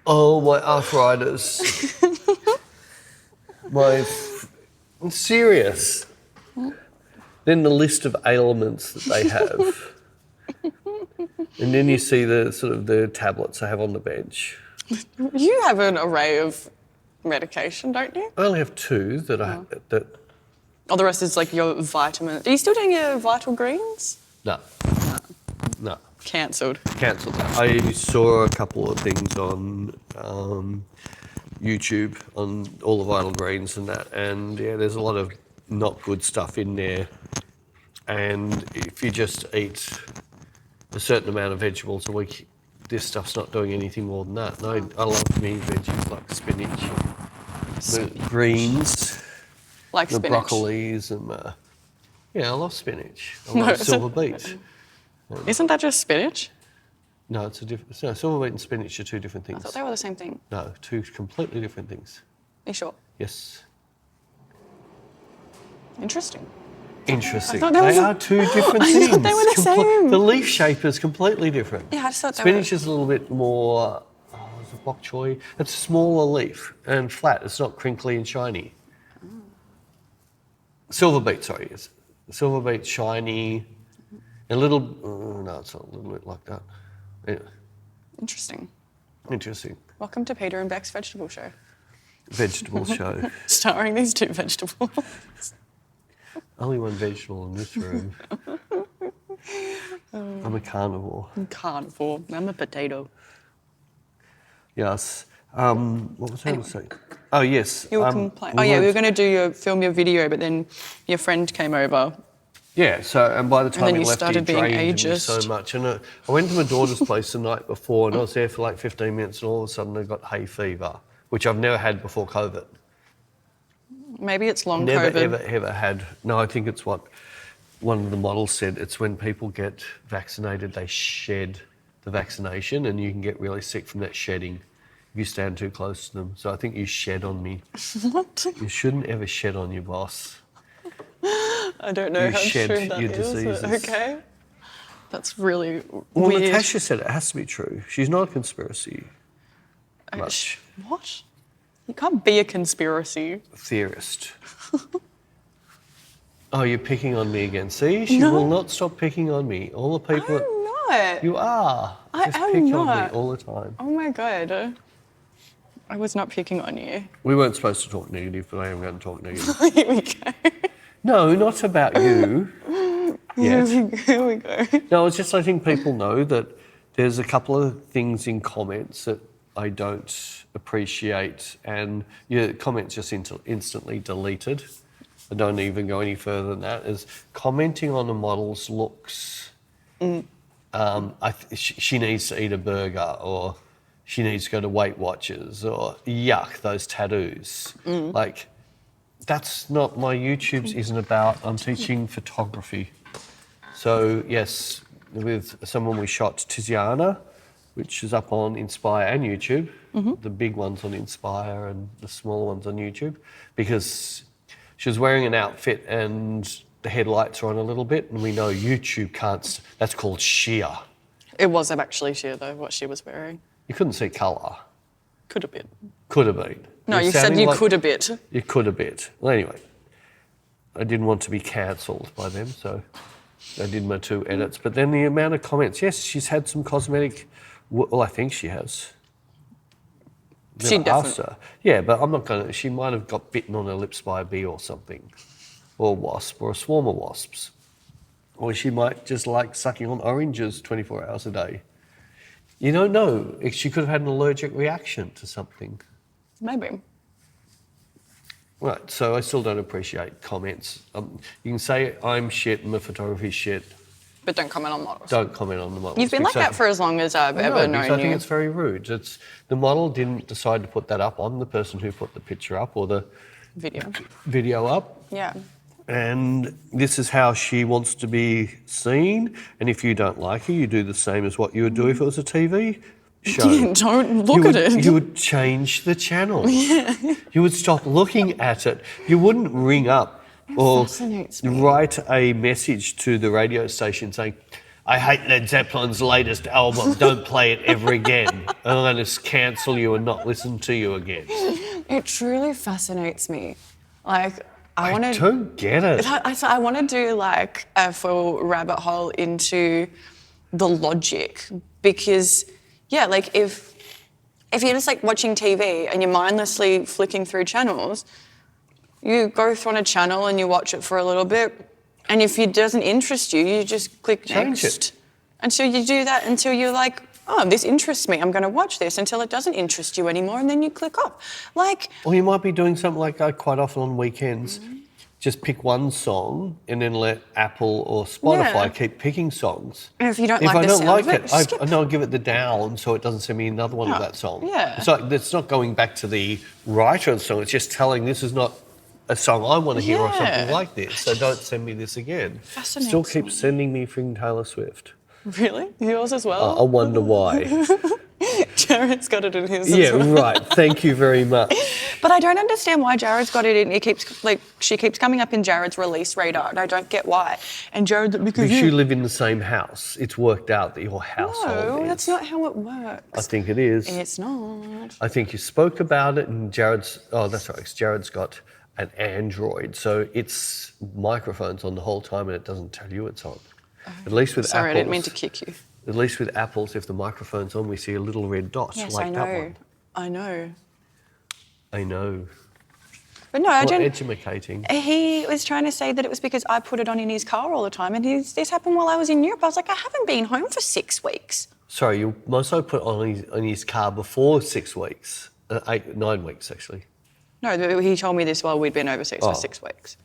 Oh, my arthritis. I'm serious. Then the list of ailments that they have. And then you see the tablets I have on the bench. You have an array of medication, don't you? I only have 2 that Oh, the rest is like your vitamins. Are you still doing your Vital Greens? No. Cancelled. Cancelled that. I saw a couple of things on YouTube on all the Vital Greens and that, and yeah, there's a lot of not good stuff in there. And if you just eat a certain amount of vegetables a week, this stuff's not doing anything more than that. No, I love me veggies like spinach, the greens, Like the spinach. broccolis, and I love spinach. I love silver beet. Isn't that just spinach? No, it's a different. No, silver beet and spinach are 2 different I things. thought they were the same thing. No, 2 completely different things. Are you sure? Yes. Interesting. Interesting. I thought that They was are 2 different things. thought they were the same. The leaf shape is completely different. Yeah, I just thought Spinach is a little bit more. Is it bok choy? It's a smaller leaf and flat. It's not crinkly and shiny. Silver beet, sorry, yes. Silver beet, shiny, a little. No, it's not a little bit like that. Anyway, Interesting. interesting. Welcome to Peter and Bec's Vegetable Show. Vegetable show. Starring these 2 vegetables. Only one vegetable in this room. I'm a carnivore. Carnivore. I'm a potato. Yes. What was I going to say? Oh, yes. You were complaining. We were going to film your video, but then your friend came over. Yeah, and by the time then he you left, he started being drained me ageist. so much. And I went to my daughter's place the night before, and I was there for like 15 minutes, and all of a sudden I got hay fever, which I've never had before COVID. Maybe it's long Never, COVID. ever had. No, I think it's what one of the models said. It's when people get vaccinated, they shed the vaccination, and you can get really sick from that shedding you stand too close to them. So I think you shed on me. What? You shouldn't ever shed on your boss. I don't know You how shed true that your is. diseases. Okay. That's really Well, weird. Natasha said it has to be true. She's not a conspiracy much What? You can't be a conspiracy theorist. Oh, you're picking on me again. See, she No. will not stop picking on me. All the people. I'm not. You are. I Just am pick on not. me all the time. Oh my God. I was not picking on you. We weren't supposed to talk negative, but I am going to talk negative. Here we go. No, not about you. Yet. Here we go. No, it's just I think people know that there's a couple of things in comments that I don't appreciate, and your comments just instantly deleted. I don't even go any further than that. Is commenting on a model's looks. She needs to eat a burger, or she needs to go to Weight Watchers, or yuck, those tattoos. Like, that's not my YouTube's isn't about. I'm teaching photography. So yes, with someone we shot, Tiziana, which is up on Inspire and YouTube. The big ones on Inspire and the smaller ones on YouTube, because she was wearing an outfit and the headlights are on a little bit, and we know YouTube can't. That's called sheer. It was actually sheer though, what she was wearing. You couldn't see colour. Could have been. Could have been. No, You're you said sounding you like could have been. You could have been. Well, anyway, I didn't want to be cancelled by them, so I did my 2 edits. But then the amount of comments. Yes, she's had some cosmetic. Well, I think she has. She Never asked definitely. her. Yeah, but I'm not going to. She might have got bitten on her lips by a bee or something, or a wasp, or a swarm of wasps. Or she might just like sucking on oranges 24 hours a day. You don't know. She could have had an allergic reaction to something. Maybe. Right, so I still don't appreciate comments. You can say I'm shit and my photography's shit. But don't comment on models. Don't comment on the models. You've been like that for as long as I've ever known because I think you. it's very rude. The model didn't decide to put that up. I'm the person who put the picture up or the video up. Yeah. And this is how she wants to be seen. And if you don't like her, you do the same as what you would do if it was a TV show. Don't look at it. You would change the channel. Yeah. You would stop looking at it. You wouldn't ring up or fascinates me. write a message to the radio station saying, I hate Led Zeppelin's latest album, don't play it ever again. And I'm going to cancel you and not listen to you again. It truly fascinates me. Like, I want to. don't get it. I want to do like a full rabbit hole into the logic, because, yeah, like if you're just like watching TV and you're mindlessly flicking through channels, you go on a channel and you watch it for a little bit, and if it doesn't interest you, you just click Change next. it. And so you do that until you're like, oh, this interests me, I'm going to watch this, until it doesn't interest you anymore, and then you click off. Like, Or you might be doing something like I quite often on weekends, just pick one song and then let Apple or Spotify Yeah. keep picking songs. and if you don't If like I the don't sound like of it, it, skip. I know I'll give it the down so it doesn't send me another one of Oh, that song. yeah. So it's not going back to the writer of the song, it's just telling this is not a song I want to hear or something Yeah. like this, so don't send me this again. Fascinates Still keep me. sending me freaking Taylor Swift. Really? Yours as well? I wonder why. Jared's got it in his Yeah, as well. right. Thank you very much. But I don't understand why Jared's got it in. She keeps coming up in Jared's release radar, and I don't get why. And Jared, because Because you live in the same house, it's worked out that your household No, is. that's not how it works. I think it is. It's not. I think you spoke about it, and Jared's got an Android, so it's microphones on the whole time, and it doesn't tell you it's on. At least with Sorry, Apples, I didn't mean to kick you. At least with Apples, if the microphone's on, we see a little red dot Yes, like I that know. one. I know. I know. But no, I Well, don't. educating. He was trying to say that it was because I put it on in his car all the time, and this happened while I was in Europe. I was like, I haven't been home for 6 weeks. Sorry, you must have put on his car before 6 weeks. 9 weeks, actually. No, he told me this while we'd been overseas Oh. for 6 weeks.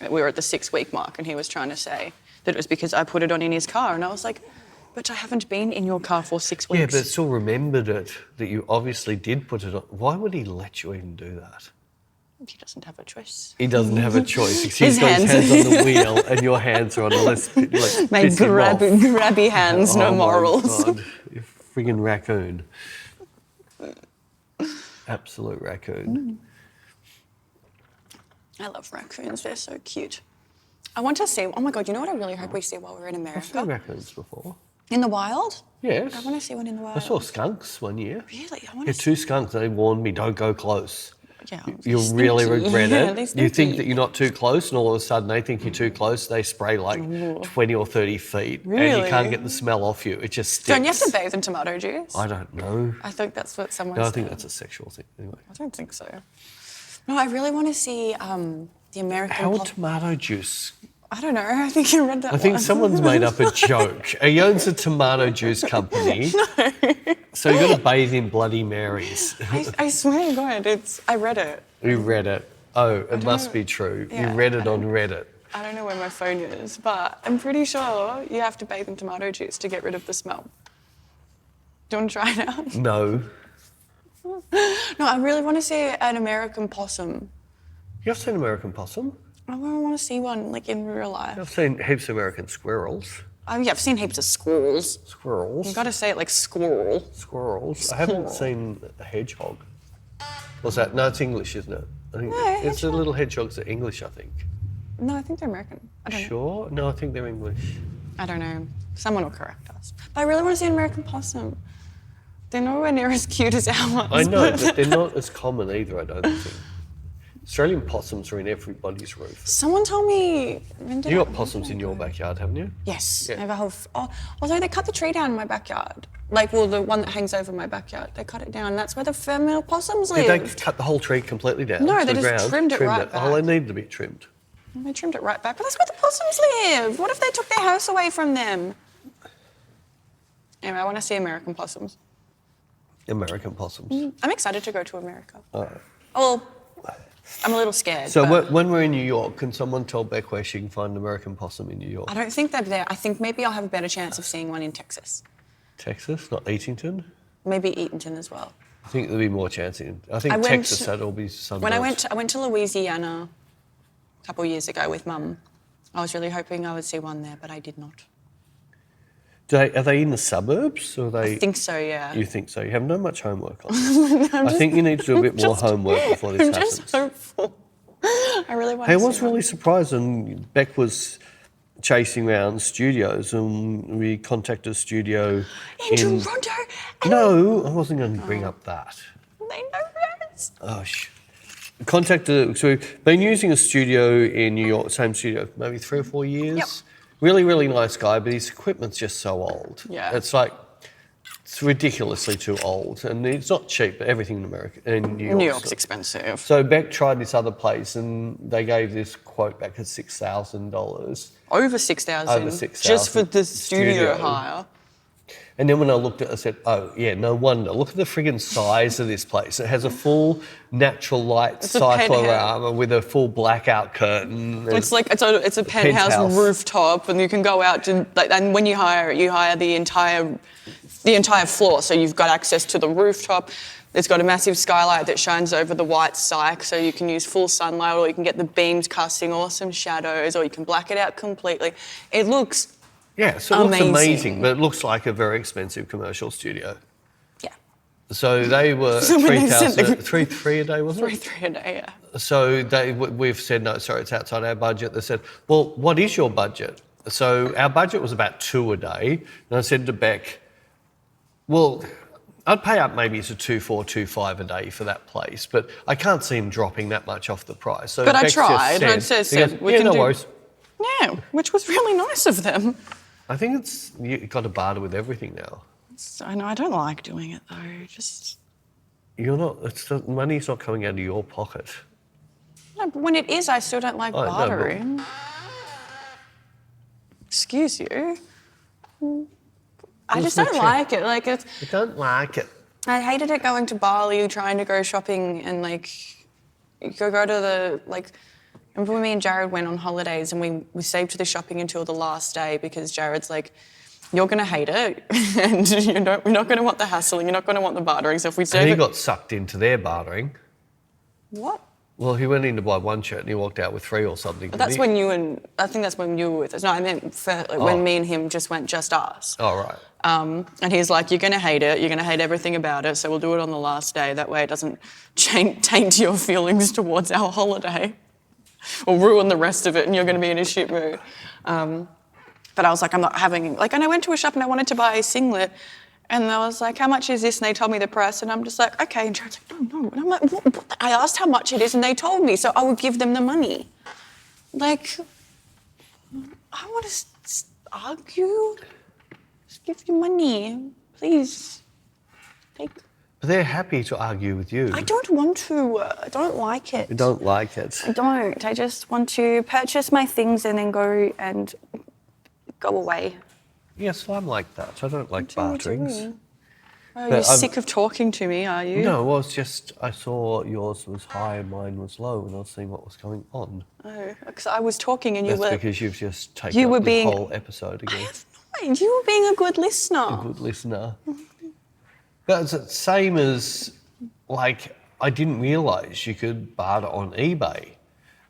We were at the 6-week mark, and he was trying to say that it was because I put it on in his car, and I was like, but I haven't been in your car for 6 weeks. Yeah, but still remembered it, that you obviously did put it on. Why would he let you even do that? He doesn't have a choice. He doesn't have a choice. He's His got his hands. hands on the wheel and your hands are on the list. Like, My piss him off. grabby hands, no Oh my morals. God, you friggin' raccoon. Absolute raccoon. I love raccoons. They're so cute. I want to see... Oh, my God, you know what I really hope we see while we're in America? I've seen raccoons before. In the wild? Yes. I want to see one in the wild. I saw skunks one year. Really? I want Yeah, to see... 2 skunks. They warned me, don't go close. Yeah, You'll really regret yeah, it. You think that you're not too close, and all of a sudden they think you're too close. They spray like 20 or 30 feet, and you can't get the smell off you. It just sticks. Don't you have to bathe in tomato juice? I don't know. I think that's what someone No, I said. think that's a sexual thing. Anyway. I don't think so. No, I really want to see the American... How tomato juice? I don't know. I think you read that I think one. someone's made up a joke. He owns a tomato juice company. No. So you've got to bathe in Bloody Marys. I swear to God, I read it. You read it. Oh, it must be true. Yeah, you read it on Reddit. I don't know where my phone is, but I'm pretty sure you have to bathe in tomato juice to get rid of the smell. Do you want to try it out? No. No, I really want to see an American possum. You have seen American possum? I want to see one, like, in real life. I've seen heaps of American squirrels. Oh, yeah, I've seen heaps of squirrels. Squirrels? You've got to say it like squirrel. Squirrels. I haven't seen a hedgehog. What's that? No, it's English, isn't it? I think No, it's the little hedgehogs that are English, I think. No, I think they're American. I don't know. Sure? No, I think they're English. I don't know. Someone will correct us. But I really want to see an American possum. They're nowhere near as cute as ours. I know, but they're not as common either, I don't think. Australian possums are in everybody's roof. Someone told me... You got possums in your backyard, haven't you? Yes. Yeah. I have a whole... although they cut the tree down in my backyard. Like, well, the one that hangs over my backyard. They cut it down. That's where the female possums live. Did they cut the whole tree completely down? No, to they the just ground, trimmed it right back. Oh, they needed to be trimmed. They trimmed it right back. But that's where the possums live. What if they took their house away from them? Anyway, I want to see American possums. American possums. I'm excited to go to America. All right. Well, I'm a little scared. So but when we're in New York, can someone tell Bec where she can find an American possum in New York? I don't think they're there. I think maybe I'll have a better chance of seeing one in Texas. Texas, not Eatonton? Maybe Eatonton as well. I think there'll be more chance in... I think Texas, that'll be some... When I went to Louisiana a couple of years ago with Mum. I was really hoping I would see one there, but I did not. Are they in the suburbs? Or are they... I think so, yeah. You think so? You haven't done much homework on this. I think you need to do a bit more homework before this happens. I'm just hopeful. I really want Hey, to I was see one. really surprised when Bec was chasing around studios and we contacted a studio in Toronto. No, I wasn't going to bring up that. They know this. Oh, contacted... So we've been using a studio in New York, same studio, maybe 3 or 4 years. Yep. Really, really nice guy, but his equipment's just so old. Yeah. It's ridiculously too old, and it's not cheap, but everything in America, in New York's expensive. So Bec tried this other place, and they gave this quote back at $6,000. Over $6,000. Over $6,000. Just for the studio hire. And then when I looked at it, I said, oh, yeah, no wonder. Look at the friggin' size of this place. It has a full natural light cyclorama with a full blackout curtain. It's a penthouse rooftop, and you can go out to, and when you hire it, you hire the entire floor. So you've got access to the rooftop. It's got a massive skylight that shines over the white cyc, so you can use full sunlight, or you can get the beams casting awesome shadows, or you can black it out completely. It looks... Yeah, so it looks amazing, but it looks like a very expensive commercial studio. Yeah. So they were $3,000 a day, wasn't it? $3,300 a day, yeah. So we've said, no, sorry, it's outside our budget. They said, well, what is your budget? So our budget was about $2 a day. And I said to Bec, well, I'd pay up maybe to $2,400, $2,500 a day for that place, but I can't see him dropping that much off the price. So but Bec I tried. just said, no worries. Yeah, which was really nice of them. I think you've got to barter with everything now. I know, I don't like doing it though, just... Money's not coming out of your pocket. No, but when it is, I still don't like bartering. Excuse you. I just don't like it. I don't like it. I hated it going to Bali, trying to go shopping and go to the, remember when me and Jared went on holidays and we saved the shopping until the last day because Jared's like, you're going to hate it and you're not going to want the hassle and you're not going to want the bartering. So if we save and he got sucked into their bartering. What? Well, he went in to buy one shirt and he walked out with 3 or something. But that's when I think that's when you were with us. No, I meant when me and him just went just us. Oh, right. And he's like, you're going to hate it. You're going to hate everything about it. So we'll do it on the last day. That way it doesn't taint your feelings towards our holiday or ruin the rest of it and you're going to be in a shit mood. But I was like, I'm not having... Like, and I went to a shop and I wanted to buy a singlet and I was like, how much is this? And they told me the price and I'm just like, okay. And Jared's like, no. And I'm like, what? I asked how much it is and they told me, so I would give them the money. Like, I want to argue. Just give you money, please. Take. They're happy to argue with you. I don't want to. I don't like it. You don't like it? I don't. I just want to purchase my things and then go away. Yes, I'm like that. I don't like barterings. Oh, you're sick of talking to me, are you? No, well, it's just I saw yours was high and mine was low and I was seeing what was going on. Oh, because I was talking and you were... That's because you've just taken up the whole episode again. I have not. You were being a good listener. A good listener. That's the same as, like, I didn't realise you could barter on eBay.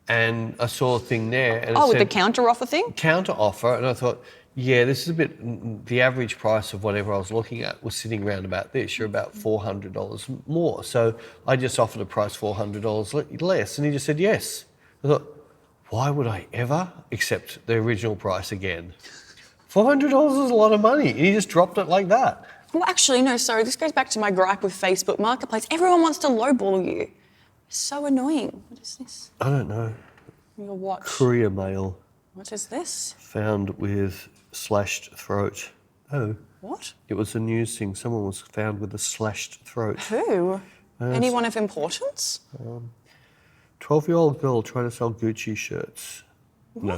And I saw a thing there and it said... with the counter offer thing? Counter offer, and I thought... Yeah, this is a bit... The average price of whatever I was looking at was sitting around about this. You're about $400 more. So I just offered a price $400 less, and he just said yes. I thought, why would I ever accept the original price again? $400 is a lot of money. And he just dropped it like that. Well, actually, no, sorry. This goes back to my gripe with Facebook Marketplace. Everyone wants to lowball you. It's so annoying. What is this? I don't know. Your watch. Courier mail. What is this? Found with slashed throat. Oh. What? It was a news thing. Someone was found with a slashed throat. Who? Anyone of importance? 12-year-old girl trying to sell Gucci shirts. No.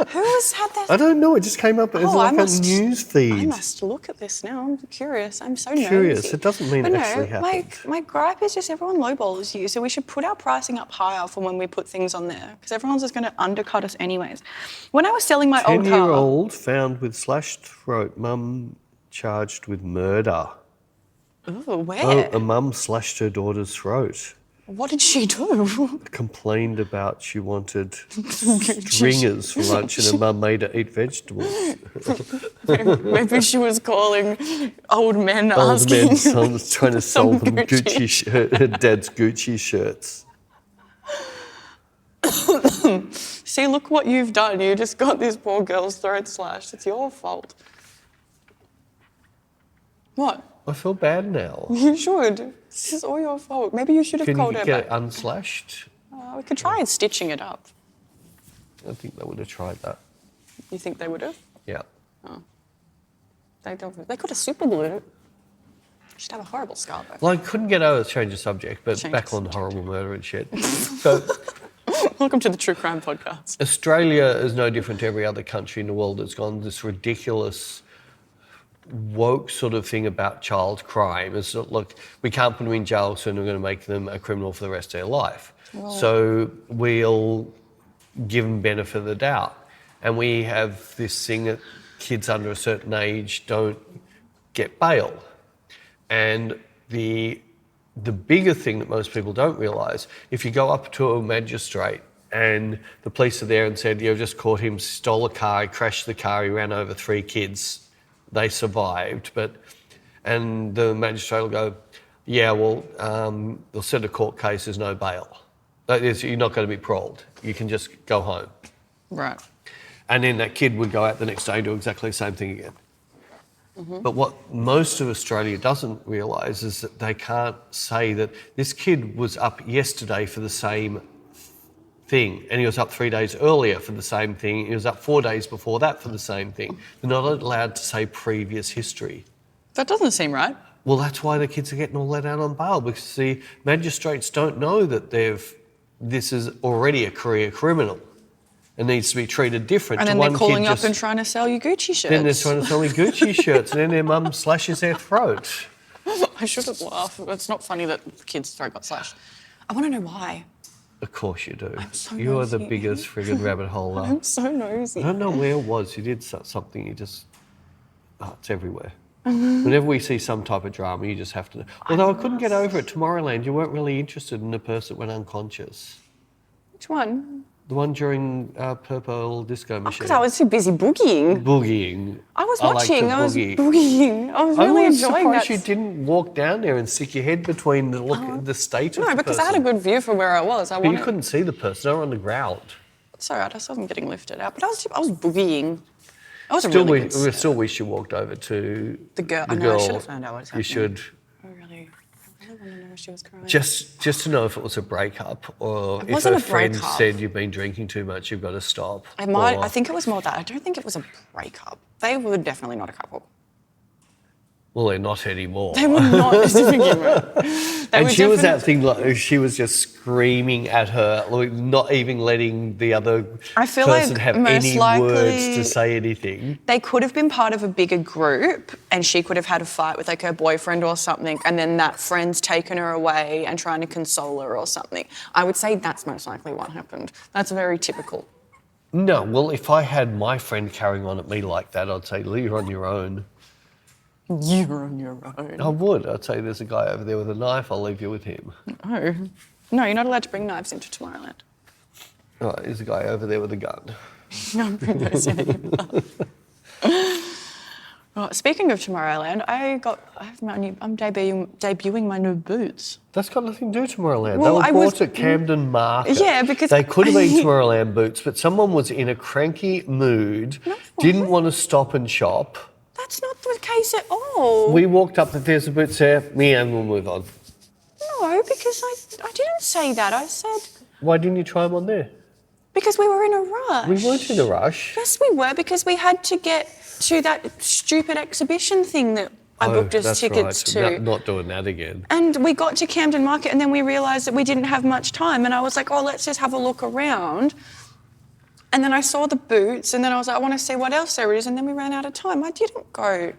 Who has had that? I don't know. It just came up as like a news feed. I must look at this now. I'm curious. I'm so nosy. Curious. It doesn't mean it actually happened. My gripe is just everyone lowballs you, so we should put our pricing up higher for when we put things on there, because everyone's just going to undercut us anyways. When I was selling my old car... 10-year-old found with slashed throat. Mum charged with murder. Ooh, where? Oh, a mum slashed her daughter's throat. What did she do? Complained about she wanted stringers for lunch and her mum made her eat vegetables. Maybe she was calling old men asking... Old men trying to sell them her dad's Gucci shirts. See, look what you've done. You just got this poor girl's throat slashed. It's your fault. What? I feel bad now. You should. This is all your fault. Maybe you should have called her back. Can you get it unslashed? We could try stitching it up. I think they would have tried that. You think they would have? Yeah. Oh. They could have super glued it. She'd have a horrible scar though. Well, I couldn't get over the change of subject, but back on horrible murder and shit. So, welcome to the True Crime Podcast. Australia is no different to every other country in the world that's gone this ridiculous woke sort of thing about child crime. It's not, look, we can't put them in jail, so we're going to make them a criminal for the rest of their life. Whoa. So we'll give them benefit of the doubt. And we have this thing that kids under a certain age don't get bail. And the bigger thing that most people don't realise, if you go up to a magistrate and the police are there and said, you've just caught him, stole a car, he crashed the car, he ran over 3 kids, they survived, and the magistrate will go, yeah, well, they'll set a court case, there's no bail. That is, you're not going to be paroled. You can just go home. Right. And then that kid would go out the next day and do exactly the same thing again. Mm-hmm. But what most of Australia doesn't realise is that they can't say that this kid was up yesterday for the same thing, and he was up 3 days earlier for the same thing, he was up 4 days before that for the same thing. They're not allowed to say previous history. That doesn't seem right. Well, that's why the kids are getting all let out on bail, because the magistrates don't know that this is already a career criminal and needs to be treated different. And then they're calling up and trying to sell you Gucci shirts. Then they're trying to sell me Gucci shirts, and then their mum slashes their throat. I shouldn't laugh. It's not funny that the kid's throat got slashed. I want to know why. Of course you do. I'm so you nosy. are the biggest friggin' rabbit hole. I'm so nosy. I don't know where it was. You did something, you just... Oh, it's everywhere. Whenever we see some type of drama, you just have to... Although I couldn't get over it. Tomorrowland, you weren't really interested in the person that went unconscious. Which one? The one during Purple Disco Machine. Because I was too busy boogieing. Boogieing. I was watching. I was boogie. boogieing. I was really enjoying that. I'm surprised you didn't walk down there and stick your head between the state of the person. No, because I had a good view from where I was. But you couldn't see the person. They were on the ground. It's all right. I saw them getting lifted out. But I was boogieing. I was We still wish you walked over to the girl. I know. I should have found out what was happening. You should. I really want to know if she was crying. Just to know if it was a breakup or if a friend said you've been drinking too much, you've got to stop. I think it was more that. I don't think it was a breakup. They were definitely not a couple. Well, they're not anymore. They were not to begin with. And she was acting like she was just screaming at her, like not even letting the other person have any words to say anything. They could have been part of a bigger group and she could have had a fight with like her boyfriend or something, and then that friend's taken her away and trying to console her or something. I would say that's most likely what happened. That's very typical. No, well, if I had my friend carrying on at me like that, I'd say, you're on your own. You're on your own. I would. I'd say there's a guy over there with a knife. I'll leave you with him. No, you're not allowed to bring knives into Tomorrowland. Oh, there's a guy over there with a gun. No, bring those in either. Well, speaking of Tomorrowland, I'm debuting my new boots. That's got nothing to do with Tomorrowland. Well, they were bought at Camden Market. Yeah, because they could have been Tomorrowland boots, but someone was in a cranky mood, didn't want to stop and shop. That's not the case at all. We walked up, there's the boots there, and we'll move on. No, because I didn't say that. I said... Why didn't you try them on there? Because we were in a rush. We weren't in a rush. Yes, we were, because we had to get to that stupid exhibition thing that I booked us tickets to. Not doing that again. And we got to Camden Market and then we realised that we didn't have much time, and I was like, let's just have a look around. And then I saw the boots, and then I was like, I want to see what else there is, and then we ran out of time. I didn't go.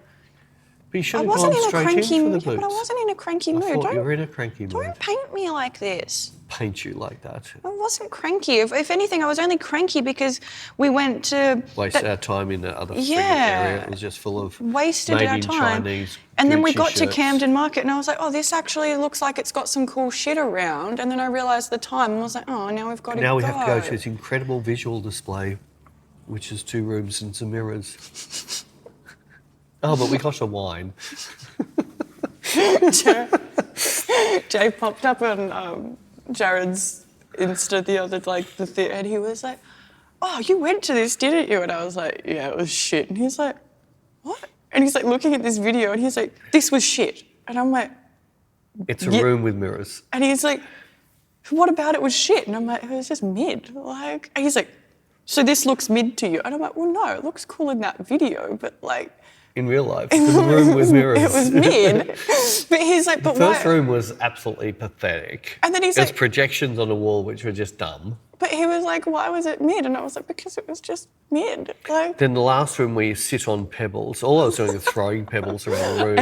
But you should have gone straight in for the boots. But I wasn't in a cranky mood. I thought you were in a cranky mood. Don't paint me like this. Paint you like that. I wasn't cranky. If anything, I was only cranky because we went to... Wasted our time in the other area. It was just full of wasted our time. Chinese and then we got shirts. to Camden Market and I was like, this actually looks like it's got some cool shit around. And then I realised the time and I was like, now we've got to go. Now we have to go to this incredible visual display, which is 2 rooms and some mirrors. But we got a wine. Jay popped up on Jared's Insta the other, and he was like, you went to this, didn't you? And I was like, yeah, it was shit. And he's like, what? And he's like looking at this video and he's like, this was shit. And I'm like... It's a room with mirrors. And he's like, what about it was shit? And I'm like, it was just mid. And he's like, so this looks mid to you? And I'm like, well, no, it looks cool in that video, but in real life, it's a room with mirrors. It was mid. But he's like, but why? The first room was absolutely pathetic. And then he's There's projections on the wall which were just dumb. But he was like, why was it mid? And I was like, because it was just mid. Then the last room where you sit on pebbles, all I was doing was throwing pebbles around the room.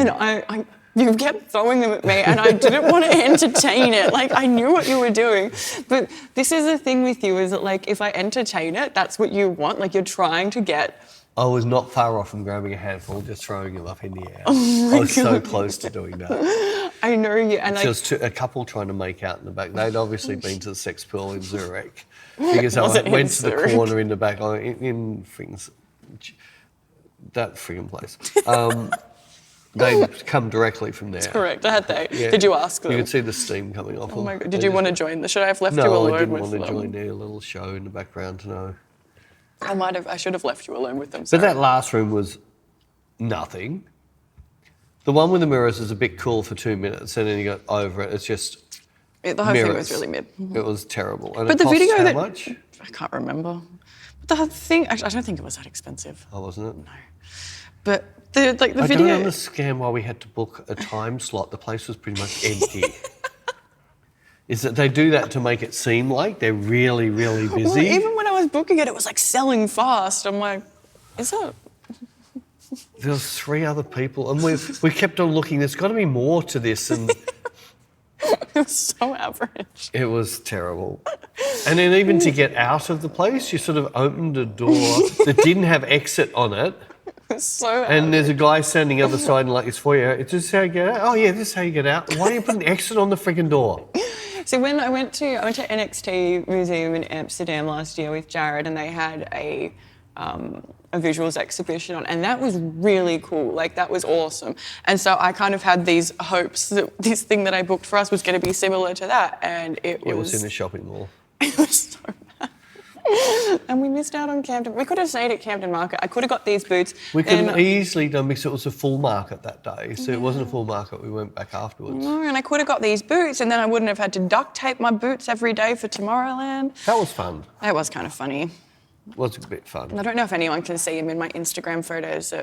And you kept throwing them at me and I didn't want to entertain it. I knew what you were doing. But this is the thing with you is that if I entertain it, that's what you want. You're trying to get... I was not far off from grabbing a handful and just throwing them up in the air. I was so close to doing that. I know you. And there was a couple trying to make out in the back. They'd obviously been to the sex pool in Zurich. Because I went to the corner in the back, in things, that friggin' place. They'd come directly from there. That's correct, had they? Yeah. Did you ask them? You could see the steam coming off. Oh my God, did you want to join? Should I have left you alone with them? No, I didn't want to join their little show in the background, no. I should have left you alone with them. Sorry. But that last room was nothing. The one with the mirrors is a bit cool for 2 minutes, and then you got over it. It's just the whole thing was really mid. It was terrible. And but it the video how much? I can't remember. But the thing, actually, I don't think it was that expensive. Oh, wasn't it? No. But the video. I don't understand why we had to book a time slot. The place was pretty much empty. Is that they do that to make it seem like they're really, really busy. Well, even when I was booking it, it was selling fast. I'm like, is it? There was 3 other people, and we kept on looking. There's got to be more to this, and it was so average. It was terrible. And then even to get out of the place, you sort of opened a door that didn't have exit on it. It's so average. And there's a guy standing the other side and it's for you. Is this how you get out? Oh yeah, this is how you get out. Why do you put an exit on the freaking door? So when I went to NXT Museum in Amsterdam last year with Jared, and they had a visuals exhibition on, and that was really cool. Like, that was awesome. And so I kind of had these hopes that this thing that I booked for us was going to be similar to that, and it was in a shopping mall. It was so bad. And we missed out on Camden. We could have stayed at Camden Market. I could have got these boots. We could have easily done, because it was a full market that day. So it wasn't a full market. We went back afterwards. No, and I could have got these boots, and then I wouldn't have had to duct tape my boots every day for Tomorrowland. That was fun. It was kind of funny. It was a bit fun. I don't know if anyone can see them in my Instagram photos.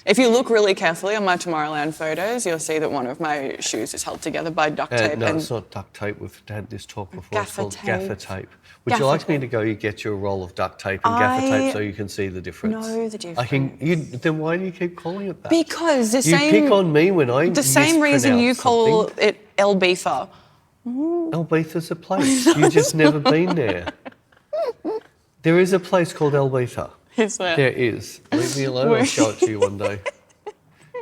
If you look really carefully on my Tomorrowland photos, you'll see that one of my shoes is held together by duct tape. No, it's not duct tape. We've had this talk before. It's called gaffer tape. Would Gaffer you like me tape. to go get you a roll of duct tape and gaffer tape so you can see the difference? Know the difference. Then why do you keep calling it that? Because you pick on me when I the same reason you call something. it El Beefer. Elbeetha's a place. You've just never been there. There is a place called Elbeetha. Is there? There is. Leave me alone. I'll show it to you one day.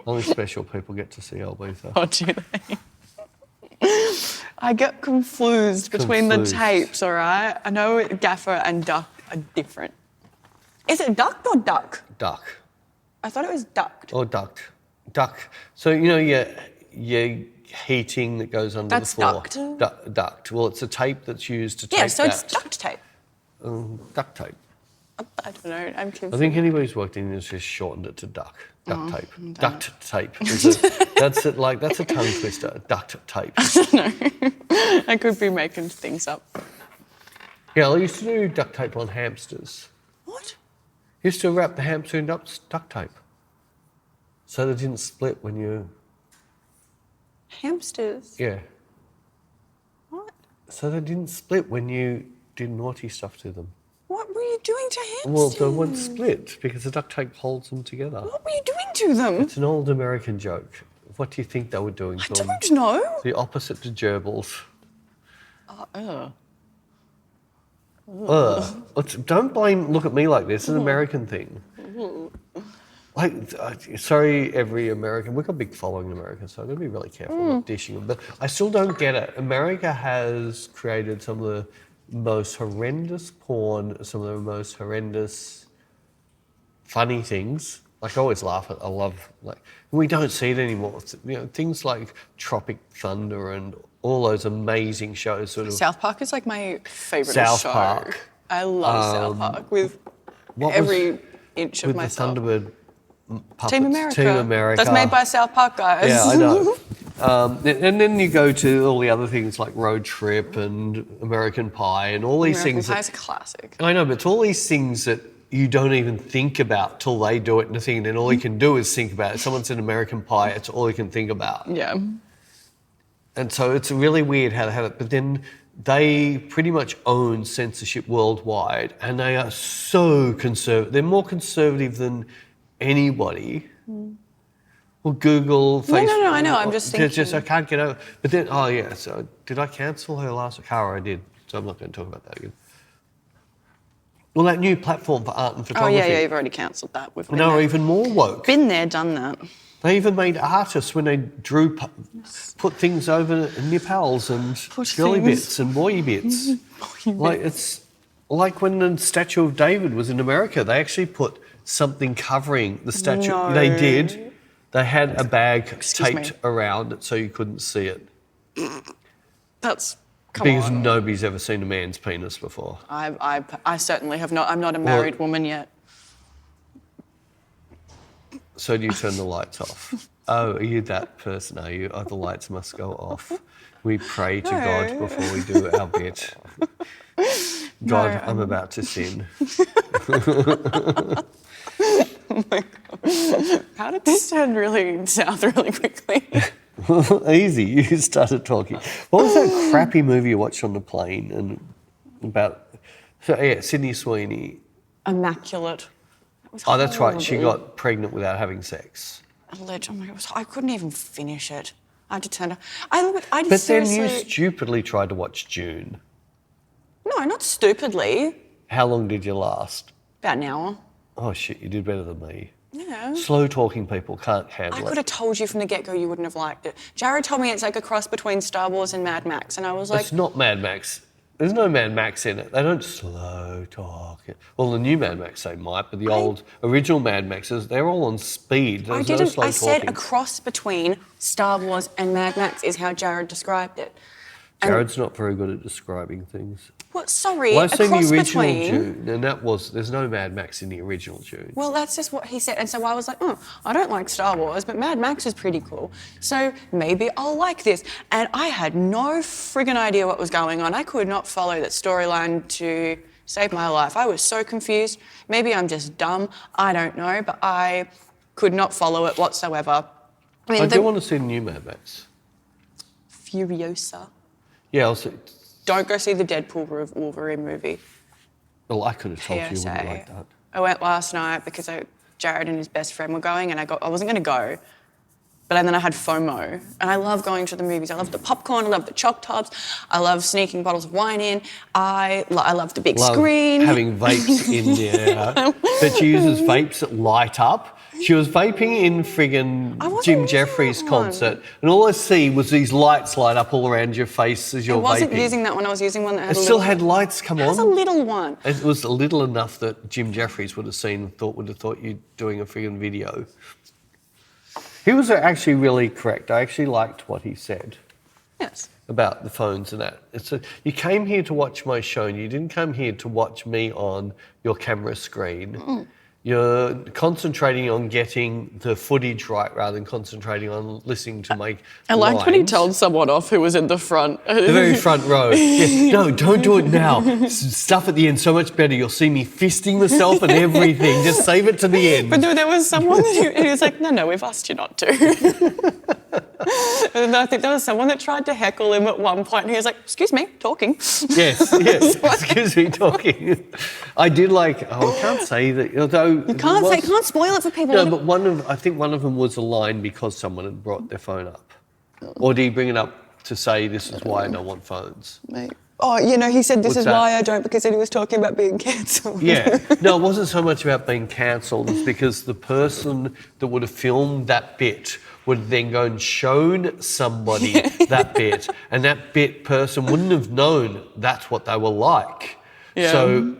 Only special people get to see Elbeetha. Oh, do they? I get confused between the tapes, all right? I know gaffer and duck are different. Is it duct or duck? Duck. I thought it was duct. Or duct. Duck. So, you know, your heating that goes under That's the floor. duct. Duct. Well, it's a tape that's used to tape Yeah, so that. it's duct tape. Duct tape. I don't know. I'm confused. I think anybody who's worked in the industry has shortened it to duct tape. Duct tape. That's a tongue twister. Duct tape. No, I could be making things up. Yeah, I used to do duct tape on hamsters. What? Used to wrap the hamster in duct tape, so they didn't split when you. Hamsters? Yeah. What? So they didn't split when you did naughty stuff to them. What were you doing to hamsters? Well, they won't split because the duct tape holds them together. What were you doing to them? It's an old American joke. What do you think they were doing to them? I don't know. The opposite to gerbils. Don't look at me like this. It's an American thing. Like, sorry, every American. We've got a big following in America, so I've got to be really careful not dishing them. But I still don't get it. America has created some of the most horrendous porn, some of the most horrendous funny things. Like, I always laugh at. I love, like, we don't see it anymore. You know, things like Tropic Thunder and all those amazing shows. Sort of. South Park is like my favourite South show. Park. I love South Park with every inch of with myself. the Thunderbird puppets. Team America. Team America. That's made by South Park guys. Yeah, I know. And then you go to all the other things like Road Trip and American Pie and all these American things. Pie is a classic. I know, but it's all these things that you don't even think about till they do it in the thing, and then all you can do is think about it. Someone said American Pie, it's all you can think about. Yeah. And so it's really weird how they have it. But then they pretty much own censorship worldwide, and they are so conservative. They're more conservative than anybody. Well, Google, Facebook. No, I know. I'm just thinking. I can't get over. But then, so did I cancel her last week? I did. So I'm not going to talk about that again. Well, that new platform for art and photography. Oh, yeah, you've already cancelled that. We've No, even more woke. been there, done that. They even made artists when they drew, put things over nipples and girly bits and boy bits. Like, it's like when the Statue of David was in America, they actually put something covering the statue. No. They did. They had a bag taped around it so you couldn't see it. That's, come Because on. nobody's ever seen a man's penis before. I certainly have not. I'm not a married woman yet. So do you turn the lights off? Oh, are you that person, are you? Oh, the lights must go off. We pray to God before we do our bit. God, I'm about to sin. Oh my God. How did this turn really south really quickly? Easy, you started talking. What was that crappy movie you watched on the plane and about? So yeah, Sydney Sweeney. Immaculate. Oh, that's right. She got pregnant without having sex. Allegedly. I couldn't even finish it. I had to turn it. I But seriously... then you stupidly tried to watch June. No, not stupidly. How long did you last? About an hour. Oh shit, you did better than me. Yeah. Slow talking people can't handle it. I could have told you from the get-go you wouldn't have liked it. Jared told me it's like a cross between Star Wars and Mad Max, and I was like... It's not Mad Max. There's no Mad Max in it. They don't slow talk. Well, the new Mad Max they might, but the old original Mad Maxes, they're all on speed. There's no slow I said talking. a cross between Star Wars and Mad Max is how Jared described it. Jared's not very good at describing things. What? Sorry, Well, I've seen the original between... Dune, and there's no Mad Max in the original Dune. Well, that's just what he said. And so I was like, I don't like Star Wars, but Mad Max is pretty cool. So maybe I'll like this. And I had no friggin' idea what was going on. I could not follow that storyline to save my life. I was so confused. Maybe I'm just dumb. I don't know, but I could not follow it whatsoever. I do want to see the new Mad Max. Furiosa. Yeah, I'll see. Don't go see the Deadpool Wolverine movie. Well, I could have told you PSA. wouldn't like that. I went last night because Jared and his best friend were going, and I wasn't going to go. But then I had FOMO, and I love going to the movies. I love the popcorn, I love the choc tubs, I love sneaking bottles of wine in. I love the big screen. Having vapes in there. That she uses vapes that light up. She was vaping in friggin' Jim Jeffries' concert, and all I see was these lights light up all around your face as you're vaping. I wasn't using that one, I was using one that had still had lights come on. It was a little one. It was little enough that Jim Jeffries would have seen and would have thought you doing a friggin' video. He was actually really correct. I actually liked what he said. Yes. About the phones and that. You came here to watch my show and you didn't come here to watch me on your camera screen. You're concentrating on getting the footage right rather than concentrating on listening to my I liked when he told someone off who was in the front. The very front row. Yeah, no, don't do it now. Stuff at the end so much better. You'll see me fisting myself and everything. Just save it to the end. But no, there was someone who was like, no, we've asked you not to. And I think there was someone that tried to heckle him at one point, and he was like, excuse me, talking. Yes, excuse me, talking. I did I can't say that, although... You can't spoil it for people. No, but I think one of them was a line because someone had brought their phone up. Or did he bring it up to say, this is why I don't want phones? Mate. Oh, he said this is why I don't, because he was talking about being cancelled. Yeah. No, it wasn't so much about being cancelled. It's because the person that would have filmed that bit would then go and shown somebody that bit, and that bit person wouldn't have known that's what they were like. Yeah. So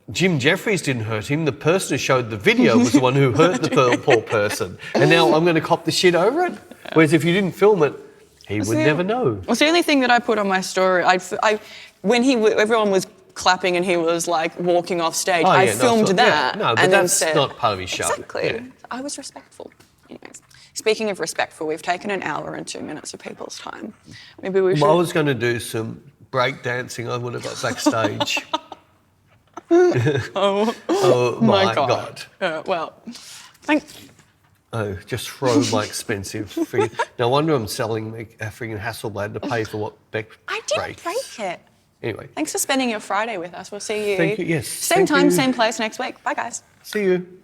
Jim Jeffries didn't hurt him. The person who showed the video was the one who hurt the poor person. And now I'm going to cop the shit over it? Whereas if you didn't film it, he would never know. Well, it's the only thing that I put on my story. When everyone was clapping and he was like walking off stage, I filmed that. No, but that's not part of his show. Exactly. Yeah. I was respectful. Anyways, speaking of respectful, we've taken an hour and 2 minutes of people's time. Maybe we should... Well, I was going to do some break dancing. I would have got backstage. oh my God. Well, thanks. Oh, just throw my expensive friggin'... No wonder I'm selling a friggin' Hasselblad to pay for what Bec I didn't break it. Anyway. Thanks for spending your Friday with us. We'll see you. Thank you, yes. Same time, same place next week. Bye, guys. See you.